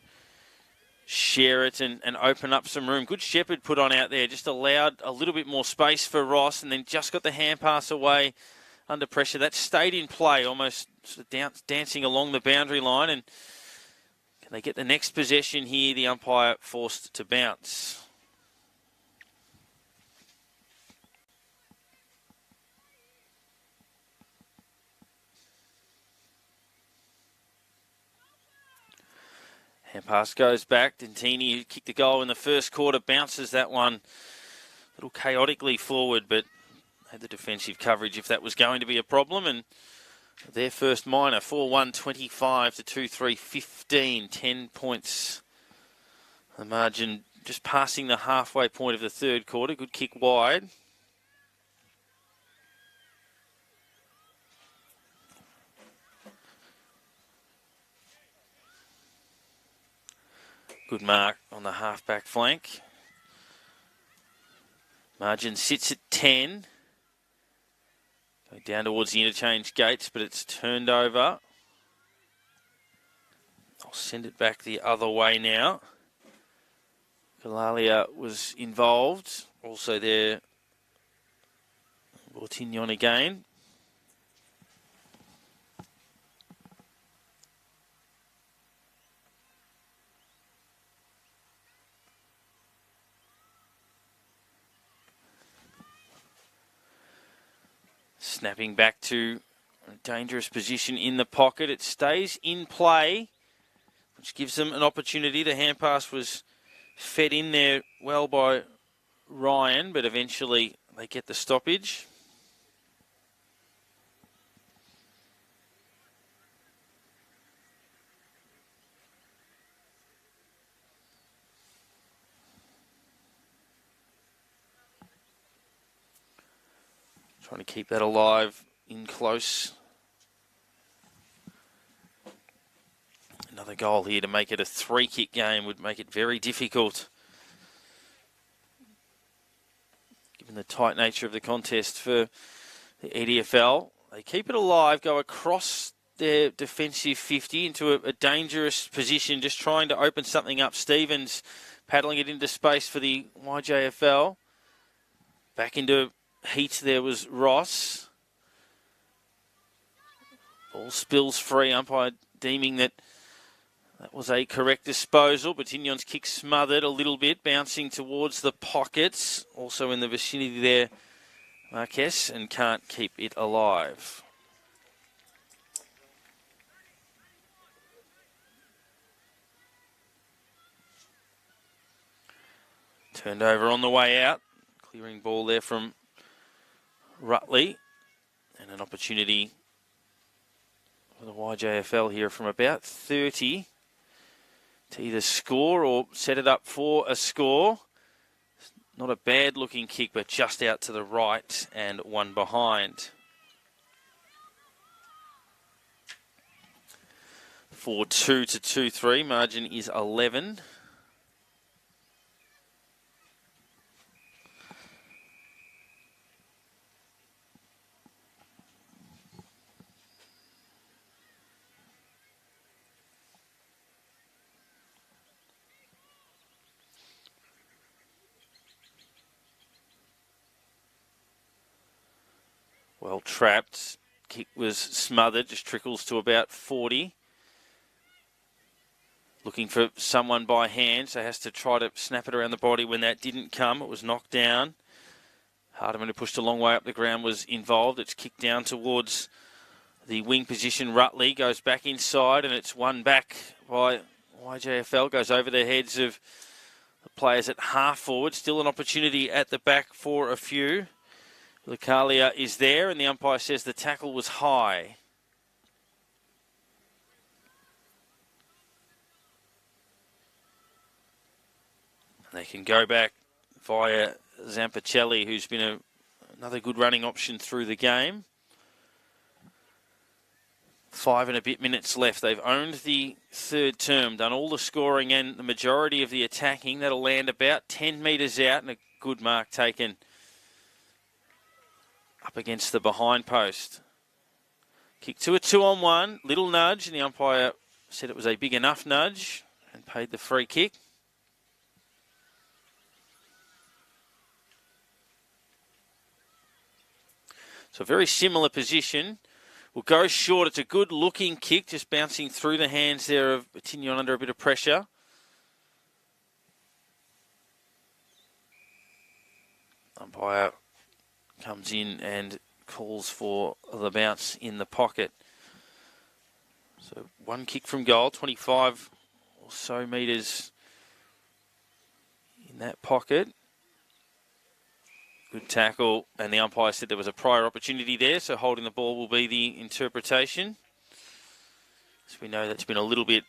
share it and open up some room. Good Shepherd put on out there. Just allowed a little bit more space for Ross and then just got the hand pass away under pressure. That stayed in play, almost sort of dancing along the boundary line. And can they get the next possession here? The umpire forced to bounce. Hand pass goes back. Dentini, who kicked the goal in the first quarter, bounces that one a little chaotically forward, but had the defensive coverage if that was going to be a problem. And their first minor, 4-1-25 to 2-3-15, 10 points. The margin just passing the halfway point of the third quarter. Good kick wide. Good mark on the half-back flank. Margin sits at 10. Go down towards the interchange gates, but it's turned over. I'll send it back the other way now. Galalia was involved. Also there, Bortignon again. Snapping back to a dangerous position in the pocket. It stays in play, which gives them an opportunity. The hand pass was fed in there well by Ryan, but eventually they get the stoppage. Trying to keep that alive in close. Another goal here to make it a three-kick game would make it very difficult, given the tight nature of the contest for the EDFL. They keep it alive, go across their defensive 50 into a dangerous position, just trying to open something up. Stevens paddling it into space for the YJFL. Back into heat there was Ross. Ball spills free, umpire deeming that was a correct disposal. Bortignon's kick smothered a little bit, bouncing towards the pockets. Also in the vicinity there, Marquez, and can't keep it alive. Turned over on the way out. Clearing ball there from Rutley, and an opportunity for the YJFL here from about 30 to either score or set it up for a score. Not a bad looking kick, but just out to the right and one behind. 4-2 to 2-3, margin is 11. Well trapped. Kick was smothered, just trickles to about 40. Looking for someone by hand, so has to try to snap it around the body. When that didn't come, it was knocked down. Hardiman, who pushed a long way up the ground, was involved. It's kicked down towards the wing position. Rutley goes back inside, and it's won back by YJFL. Goes over the heads of the players at half forward. Still an opportunity at the back for a few. Lucalia is there, and the umpire says the tackle was high. And they can go back via Zampicelli, who's been a another good running option through the game. 5 and a bit minutes left. They've owned the third term, done all the scoring and the majority of the attacking. That'll land about 10 metres out, and a good mark taken up against the behind post. Kick to a 2-on-1, little nudge, and the umpire said it was a big enough nudge and paid the free kick. So a very similar position. Will go short. It's a good looking kick, just bouncing through the hands there of Tinion under a bit of pressure. Umpire comes in and calls for the bounce in the pocket. So one kick from goal, 25 or so metres in that pocket. Good tackle, and the umpire said there was a prior opportunity there, so holding the ball will be the interpretation. So we know that's been a little bit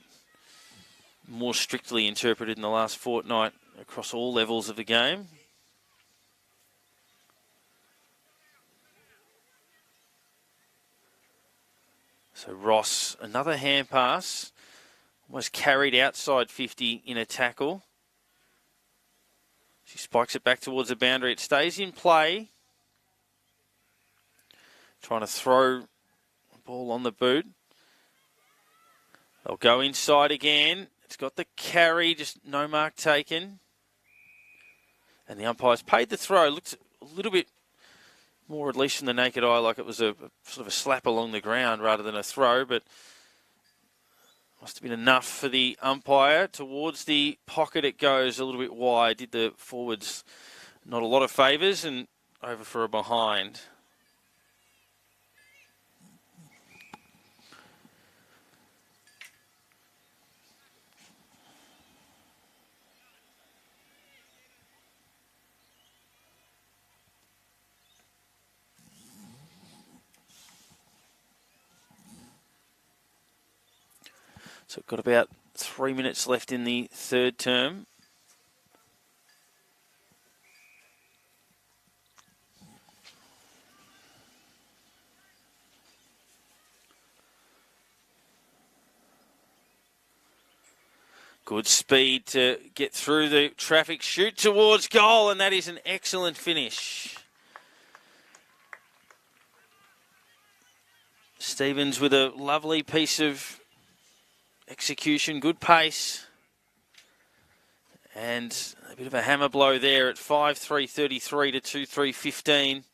more strictly interpreted in the last fortnight across all levels of the game. So Ross, another hand pass, almost carried outside 50 in a tackle. She spikes it back towards the boundary. It stays in play. Trying to throw the ball on the boot. They'll go inside again. It's got the carry, just no mark taken. And the umpire's paid the throw. Looks a little bit more, at least from the naked eye, like it was a sort of a slap along the ground rather than a throw, but must have been enough for the umpire. Towards the pocket it goes, a little bit wide. Did the forwards not a lot of favours, and over for a behind. So got about 3 minutes left in the third term. Good speed to get through the traffic, shoot towards goal, and that is an excellent finish. Stevens with a lovely piece of execution, good pace, and a bit of a hammer blow there at 5-3-33 to 2-3-15.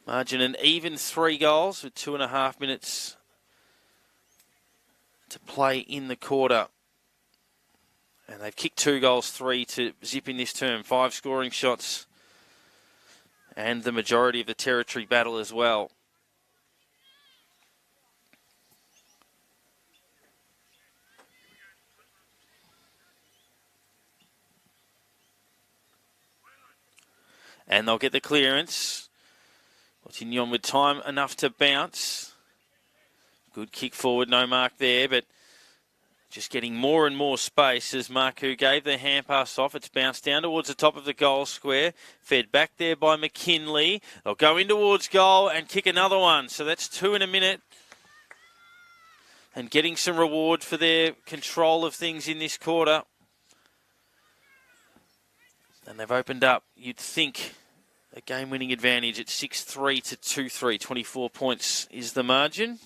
Margin an even 3 goals with 2.5 minutes to play in the quarter. And they've kicked 2 goals, 3 to zip in this term. 5 scoring shots and the majority of the territory battle as well. And they'll get the clearance. Continuing with time enough to bounce. Good kick forward, no mark there, but just getting more and more space as Marku gave the hand pass off. It's bounced down towards the top of the goal square. Fed back there by McKinley. They'll go in towards goal and kick another one. So that's 2 in a minute. And getting some reward for their control of things in this quarter. And they've opened up, you'd think, a game-winning advantage at 6-3 to 2-3. 24 points is the margin.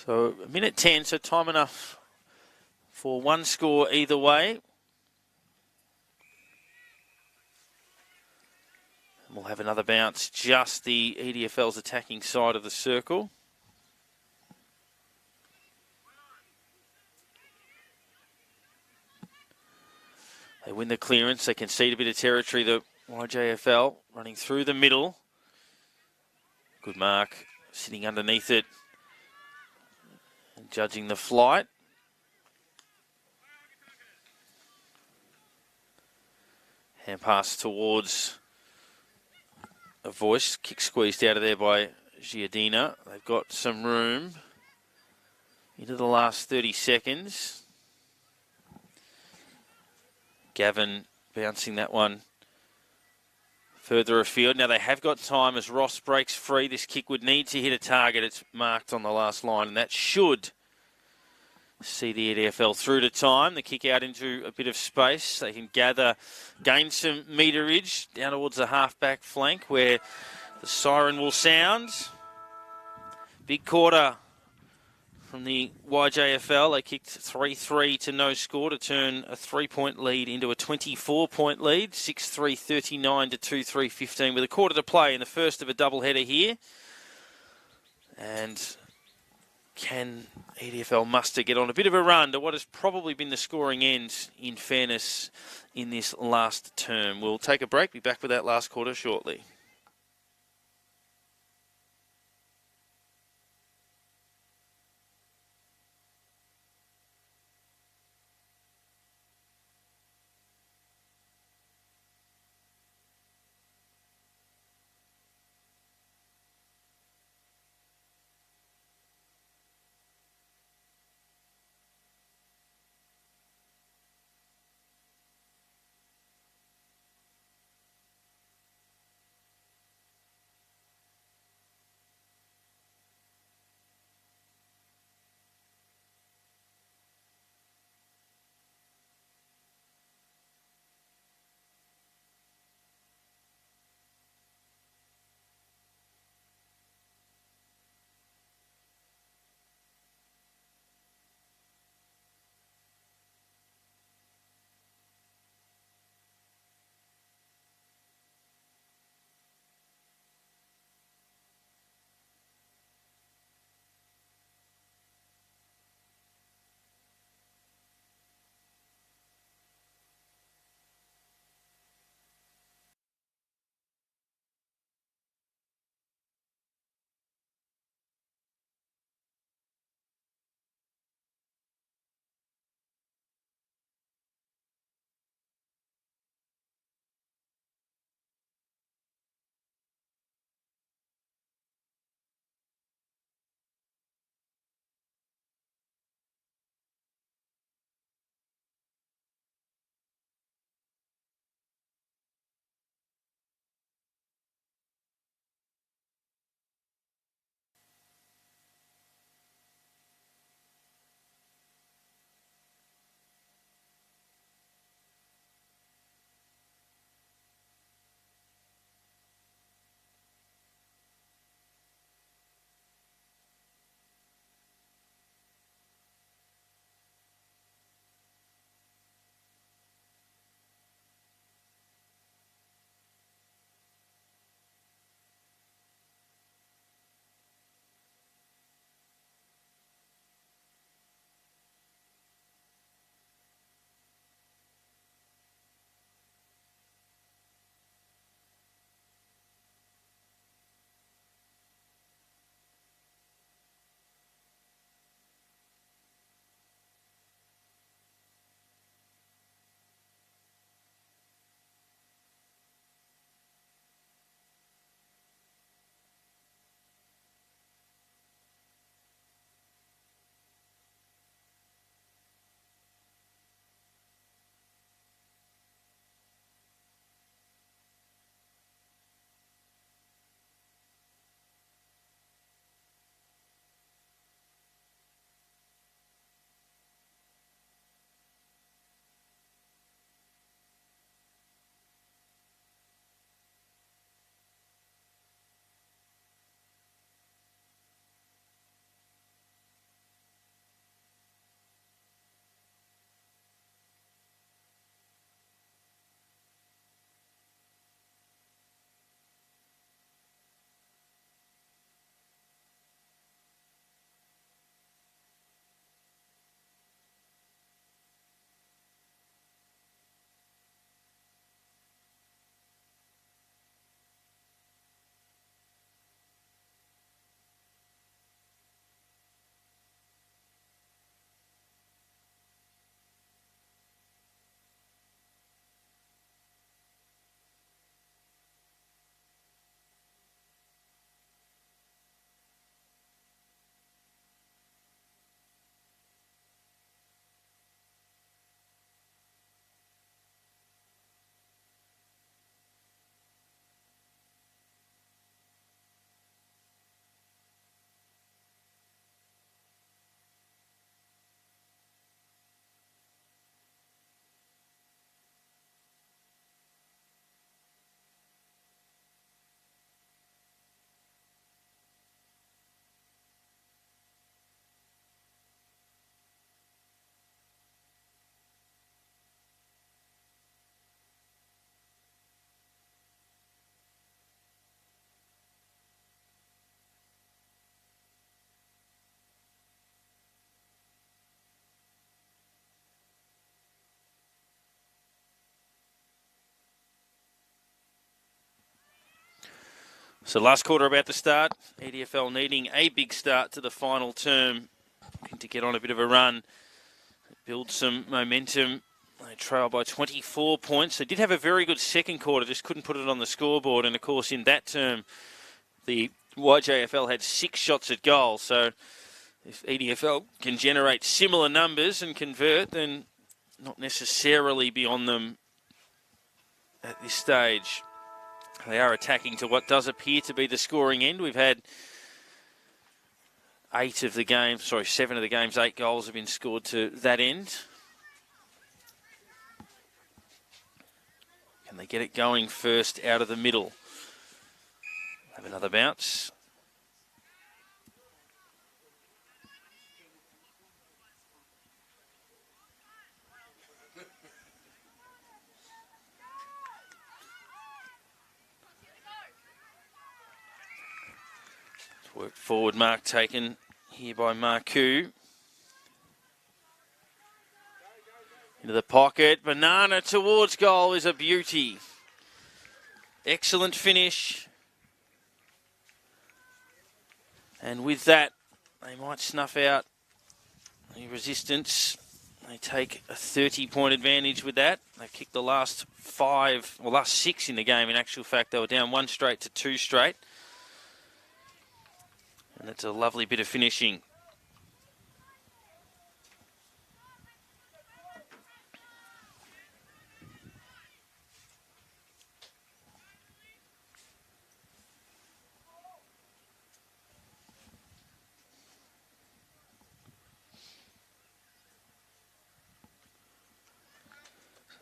So a minute 10, so time enough for one score either way. And we'll have another bounce, just the EDFL's attacking side of the circle. They win the clearance, they concede a bit of territory, the YJFL running through the middle. Good mark, sitting underneath it. And judging the flight. Hand pass towards a voice. Kick squeezed out of there by Giardina. They've got some room into the last 30 seconds. Gavin bouncing that one further afield. Now they have got time as Ross breaks free. This kick would need to hit a target. It's marked on the last line, and that should see the EDFL through to time. The kick out into a bit of space. They can gain some meterage down towards the half-back flank where the siren will sound. Big quarter from the YJFL. They kicked 3-3 to no score to turn a 3-point lead into a 24-point lead. 6-3, 39 to 2-3, 15 with a quarter to play in the first of a doubleheader here. And can EDFL muster get on a bit of a run to what has probably been the scoring end, in fairness, in this last term? We'll take a break. Be back with that last quarter shortly. So last quarter about to start. EDFL needing a big start to the final term. Looking to get on a bit of a run. Build some momentum. They trail by 24 points. They did have a very good second quarter, just couldn't put it on the scoreboard. And of course in that term, the YJFL had 6 shots at goal. So if EDFL can generate similar numbers and convert, then not necessarily beyond them at this stage. They are attacking to what does appear to be the scoring end. We've had 7 of the games, 8 goals have been scored to that end. Can they get it going first out of the middle? Have another bounce. Work forward mark taken here by Marku. Into the pocket. Banana towards goal is a beauty. Excellent finish. And with that, they might snuff out the resistance. They take a 30-point advantage with that. They've kicked the last 6 in the game. In actual fact, they were down 1 straight to 2 straight. And that's a lovely bit of finishing.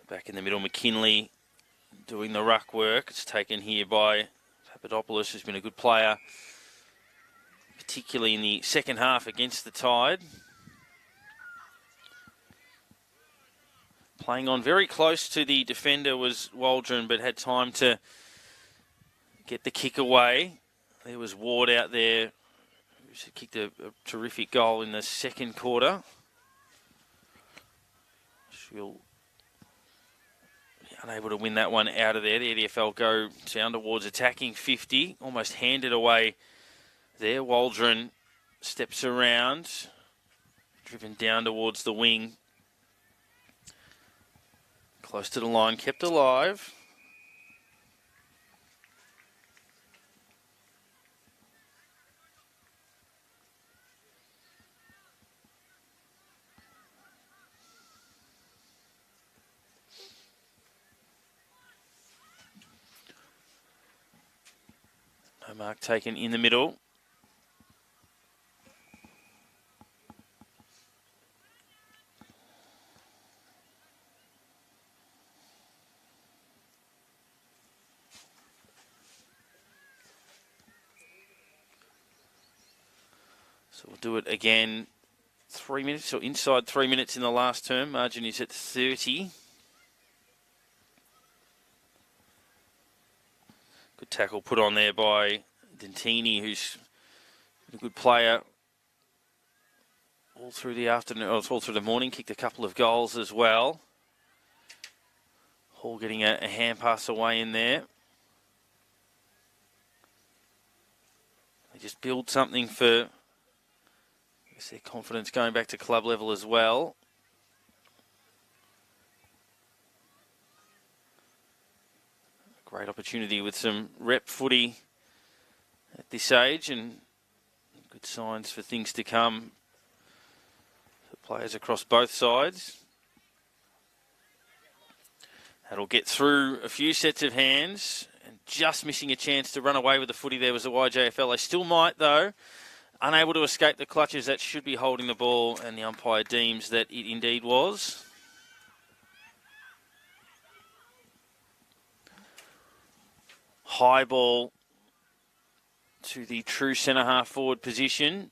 Back in the middle, McKinley doing the ruck work. It's taken here by Papadopoulos, who's been a good player, particularly in the second half against the Tide. Playing on very close to the defender was Waldron, but had time to get the kick away. There was Ward out there, who kicked a terrific goal in the second quarter. She'll be unable to win that one out of there. The EDFL go down towards attacking 50, almost handed away there. Waldron steps around, driven down towards the wing. Close to the line, kept alive. No mark taken in the middle. So we'll do it again. 3 minutes, or inside 3 minutes in the last term. Margin is at 30. Good tackle put on there by Dentini, who's a good player all through the afternoon, all through the morning. Kicked a couple of goals as well. Hall getting a hand pass away in there. They just build something for their confidence going back to club level as well. Great opportunity with some rep footy at this age, and good signs for things to come for players across both sides. That'll get through a few sets of hands, and just missing a chance to run away with the footy there was the YJFL. They still might, though. Unable to escape the clutches. That should be holding the ball, and the umpire deems that it indeed was. High ball to the true centre-half forward position.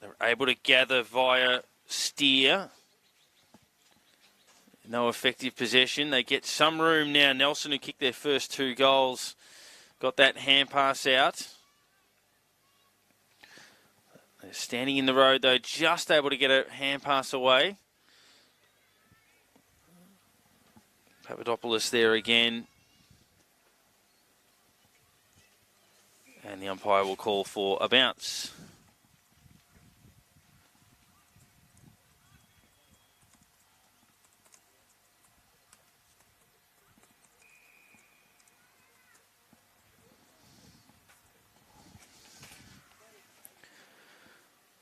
They're able to gather via steer. No effective possession. They get some room now. Nelson, who kicked their first 2 goals, got that hand pass out. They're standing in the road, though, just able to get a hand pass away. Papadopoulos there again. And the umpire will call for a bounce.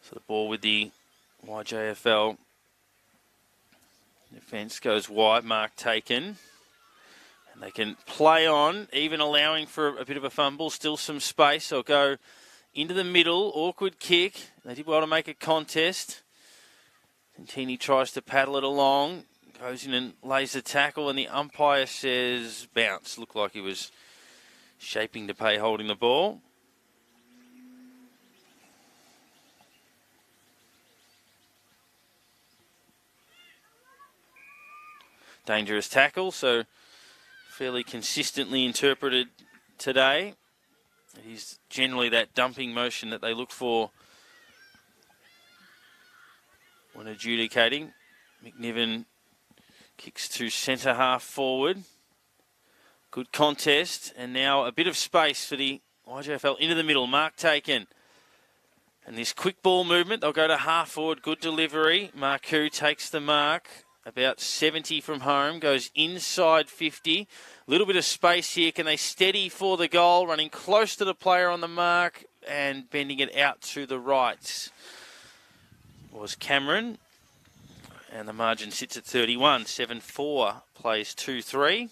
So the ball with the YJFL defence goes wide, mark taken. And they can play on, even allowing for a bit of a fumble, still some space. They'll go into the middle, awkward kick. They did well to make a contest. Santini tries to paddle it along, goes in and lays the tackle, and the umpire says bounce. Looked like he was shaping to pay holding the ball. Dangerous tackle, so fairly consistently interpreted today. It is generally that dumping motion that they look for when adjudicating. McNiven kicks to centre half forward. Good contest, and now a bit of space for the YJFL into the middle. Mark taken. And this quick ball movement, they'll go to half forward. Good delivery. Marku takes the mark. About 70 from home, goes inside 50. A little bit of space here. Can they steady for the goal? Running close to the player on the mark and bending it out to the right was Cameron. And the margin sits at 31. 7-4 plays 2-3.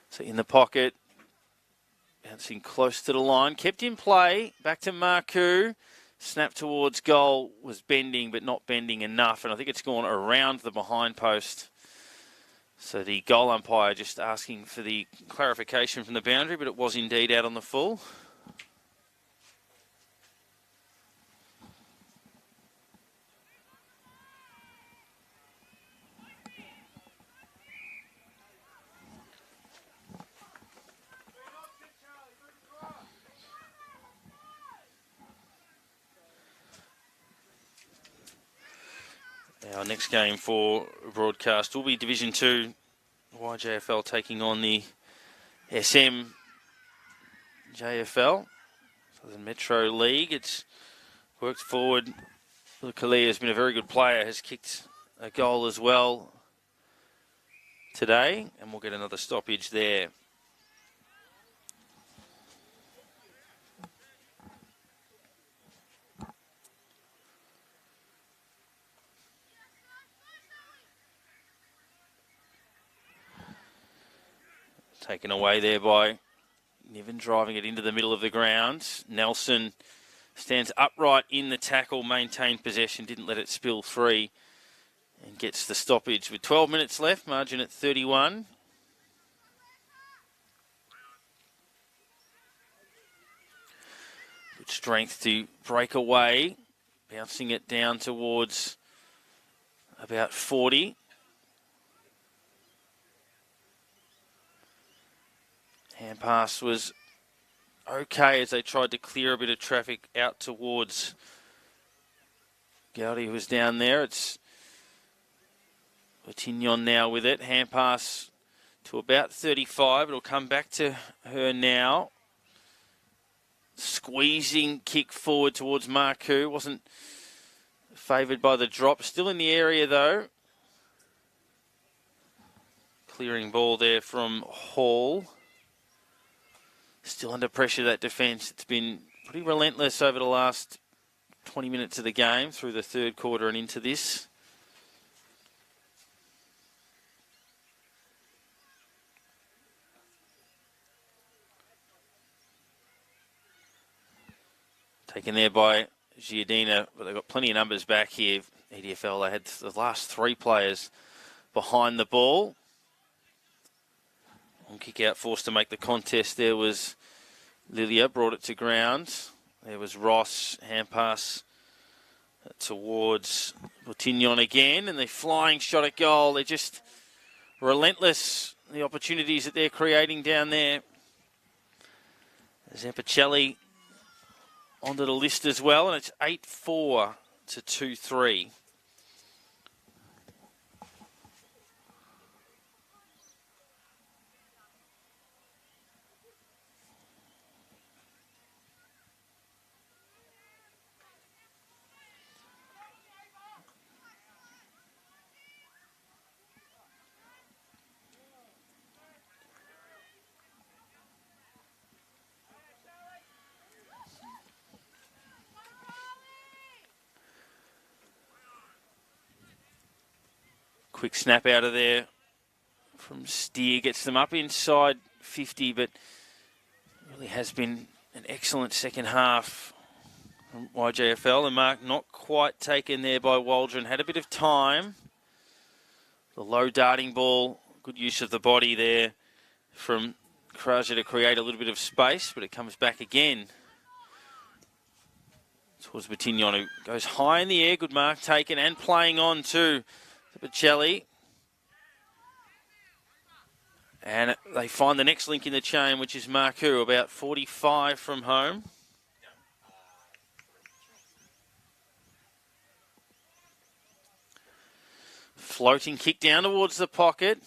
So in the pocket, bouncing close to the line, kept in play, back to Marku, snap towards goal, was bending but not bending enough, and I think it's gone around the behind post. So the goal umpire just asking for the clarification from the boundary, but it was indeed out on the full. Our next game for broadcast will be Division 2, YJFL taking on the SM JFL, Southern Metro League. It's worked forward. Kalia has been a very good player, has kicked a goal as well today, and we'll get another stoppage there. Taken away there by Niven, driving it into the middle of the ground. Nelson stands upright in the tackle, maintained possession, didn't let it spill free, and gets the stoppage with 12 minutes left, margin at 31. Good strength to break away, bouncing it down towards about 40. Hand pass was okay as they tried to clear a bit of traffic out towards Gowdy, who was down there. It's Otignon now with it. Hand pass to about 35. It'll come back to her now. Squeezing kick forward towards Marku. Wasn't favoured by the drop. Still in the area though. Clearing ball there from Hall. Still under pressure, that defence. It's been pretty relentless over the last 20 minutes of the game, through the third quarter and into this. Taken there by Giardina, but they've got plenty of numbers back here. EDFL, they had the last three players behind the ball. On kick out, forced to make the contest. There was Lilia, brought it to ground. There was Ross, hand pass towards Botignon again, and the flying shot at goal. They're just relentless, the opportunities that they're creating down there. Zampicelli onto the list as well, and it's 8-4 to 2-3. Quick snap out of there from Steer, gets them up inside 50, but really has been an excellent second half from YJFL. The mark not quite taken there by Waldron. Had a bit of time. The low darting ball, good use of the body there from Kraja to create a little bit of space, but it comes back again towards Batignon, who goes high in the air. Good mark taken and playing on to Pacelli. And they find the next link in the chain, which is Marku, about 45 from home. Floating kick down towards the pocket.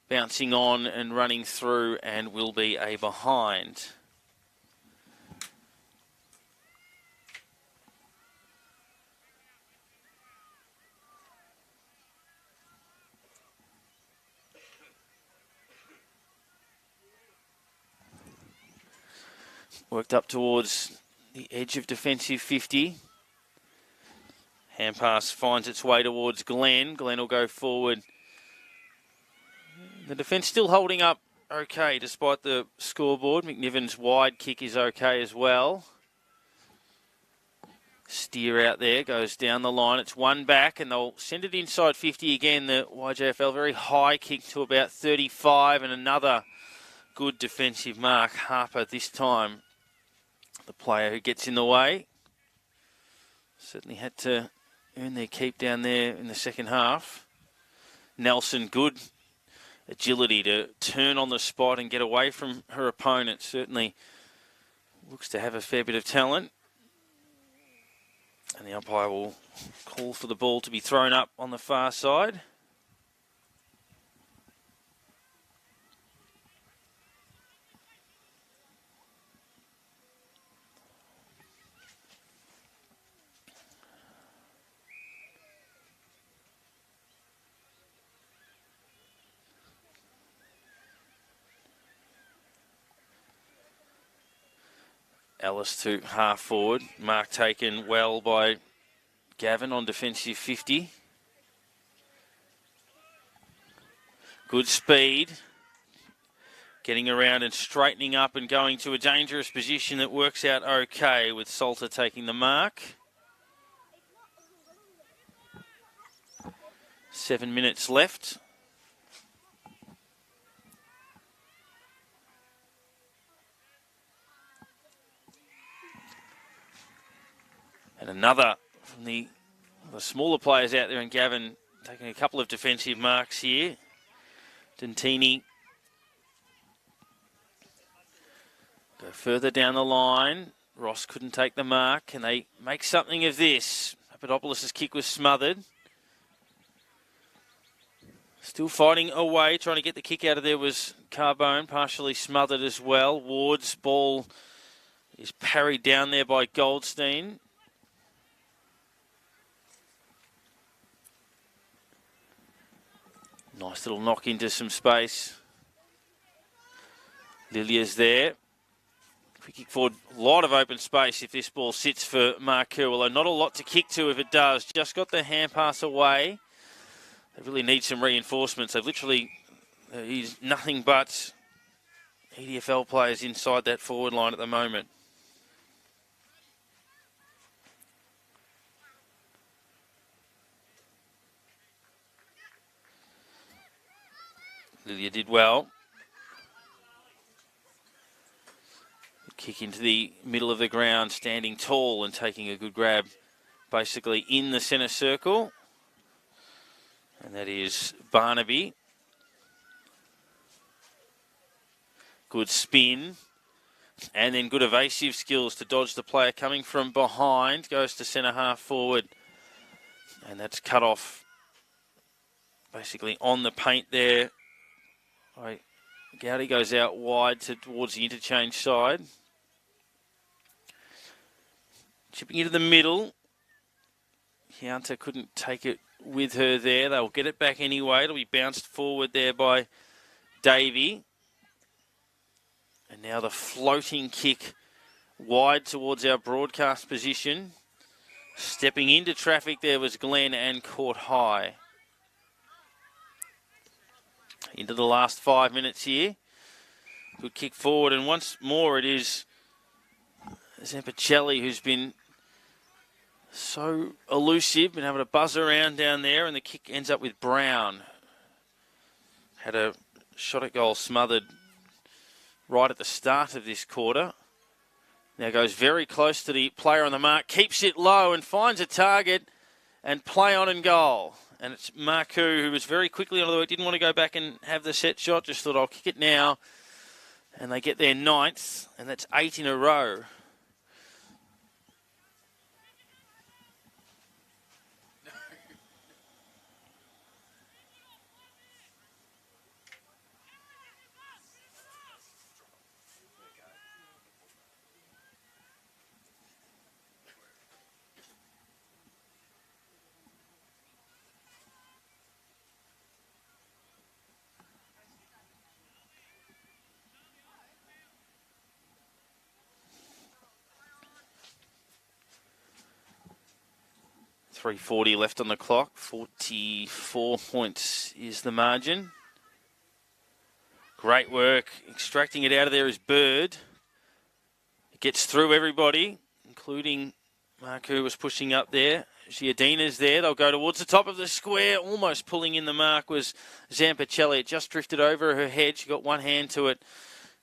Bouncing on and running through, and will be a behind. Worked up towards the edge of defensive 50. Hand pass finds its way towards Glenn. Glenn will go forward. The defence still holding up okay despite the scoreboard. McNiven's wide kick is okay as well. Steer out there, goes down the line. It's one back and they'll send it inside 50 again. The YJFL very high kick to about 35 and another good defensive mark. Harper this time, the player who gets in the way. Certainly had to earn their keep down there in the second half. Nelson, good agility to turn on the spot and get away from her opponent. Certainly looks to have a fair bit of talent. And the umpire will call for the ball to be thrown up on the far side. Ellis to half forward. Mark taken well by Gavin on defensive 50. Good speed. Getting around and straightening up and going to a dangerous position that works out okay with Salter taking the mark. 7 minutes left. And another from the smaller players out there, and Gavin taking a couple of defensive marks here. Dentini go further down the line. Ross couldn't take the mark. Can they make something of this? Papadopoulos' kick was smothered. Still fighting away, trying to get the kick out of there was Carbone, partially smothered as well. Ward's ball is parried down there by Goldstein. Nice little knock into some space. Lilia's there. Quick kick forward. A lot of open space if this ball sits for Marku, although not a lot to kick to if it does. Just got the hand pass away. They really need some reinforcements. They've literally used nothing but EDFL players inside that forward line at the moment. Lilia did well. Kick into the middle of the ground, standing tall and taking a good grab basically in the centre circle. And that is Barnaby. Good spin. And then good evasive skills to dodge the player coming from behind. Goes to centre half forward. And that's cut off basically on the paint there. Right. Gowdy goes out wide towards the interchange side. Chipping into the middle. Hunter couldn't take it with her there. They'll get it back anyway. It'll be bounced forward there by Davey. And now the floating kick wide towards our broadcast position. Stepping into traffic there was Glenn and caught high. Into the last 5 minutes here. Good kick forward, and once more it is Zampicelli who's been so elusive, been able to buzz around down there, and the kick ends up with Brown. Had a shot at goal smothered right at the start of this quarter. Now goes very close to the player on the mark, keeps it low and finds a target, and play on and goal. And it's Marku who was very quickly on the way, didn't want to go back and have the set shot, just thought I'll kick it now. And they get their 9th, and that's 8 in a row. .340 left on the clock. 44 points is the margin. Great work. Extracting it out of there is Bird. It gets through everybody, including Mark, who was pushing up there. Giardina's there. They'll go towards the top of the square. Almost pulling in the mark was Zampicelli. It just drifted over her head. She got one hand to it.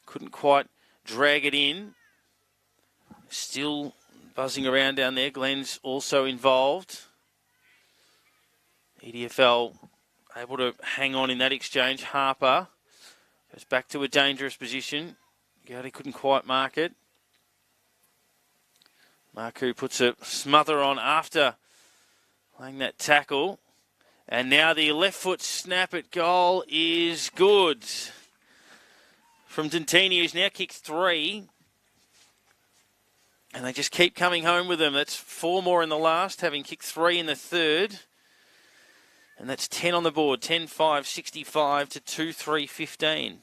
Couldn't quite drag it in. Still buzzing around down there. Glenn's also involved. EDFL able to hang on in that exchange. Harper goes back to a dangerous position. Gowdy couldn't quite mark it. Marku puts a smother on after playing that tackle. And now the left foot snap at goal is good. From Dentini, who's now kicked 3. And they just keep coming home with them. That's 4 more in the last, having kicked 3 in the third. And that's 10 on the board. 10-5, 65 to 2-3, 15.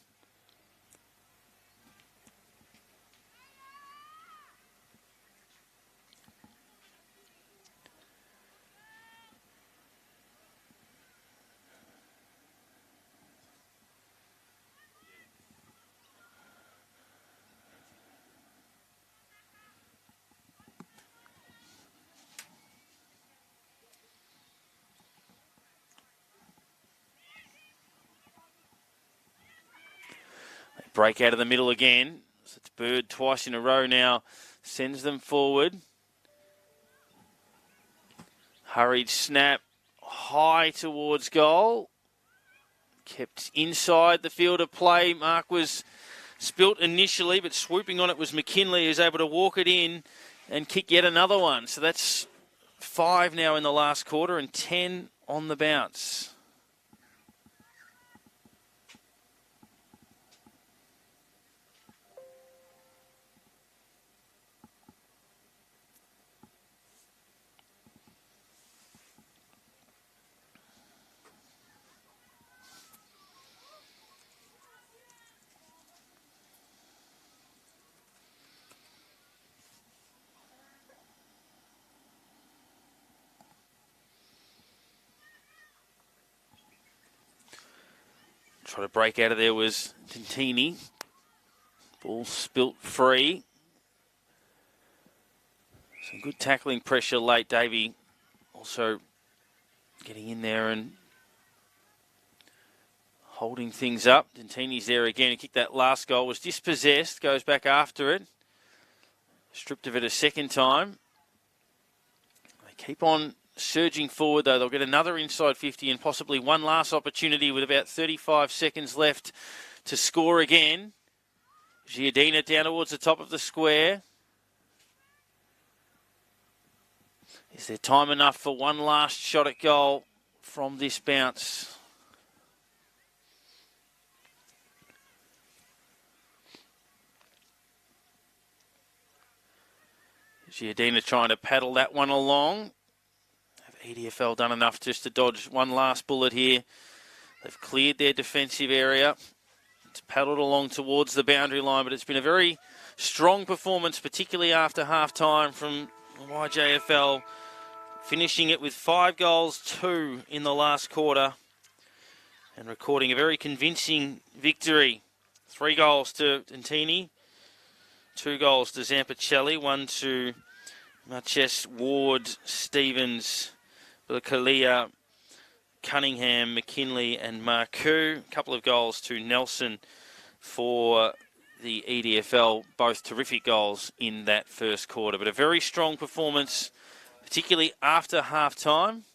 Break out of the middle again. So it's Bird twice in a row now. Sends them forward. Hurried snap. High towards goal. Kept inside the field of play. Mark was spilt initially, but swooping on it was McKinley, who's able to walk it in and kick yet another one. So that's 5 now in the last quarter and 10 on the bounce. Try to break out of there was Tintini. Ball spilt free. Some good tackling pressure late. Davey also getting in there and holding things up. Tintini's there again. He kicked that last goal. Was dispossessed. Goes back after it. Stripped of it a second time. They keep on surging forward, though. They'll get another inside 50 and possibly one last opportunity with about 35 seconds left to score again. Giardina down towards the top of the square. Is there time enough for one last shot at goal from this bounce? Giardina trying to paddle that one along. Have EDFL done enough just to dodge one last bullet here? They've cleared their defensive area. It's paddled along towards the boundary line, but it's been a very strong performance, particularly after half-time from YJFL, finishing it with 5 goals, 2 in the last quarter, and recording a very convincing victory. 3 goals to Intini, 2 goals to Zampicelli, 1 to Marches, Ward, Stevens, Kalia, Cunningham, McKinley and Marcoux. A couple of goals to Nelson for the EDFL, both terrific goals in that first quarter. But a very strong performance, particularly after half-time,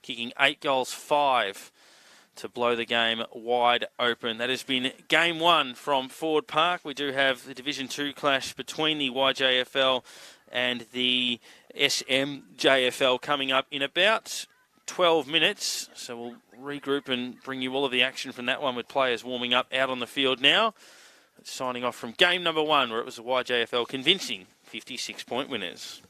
kicking 8 goals, 5 to blow the game wide open. That has been game 1 from Ford Park. We do have the Division 2 clash between the YJFL and the SMJFL coming up in about 12 minutes. So we'll regroup and bring you all of the action from that one with players warming up out on the field now. Signing off from game number 1, where it was the YJFL convincing 56-point winners.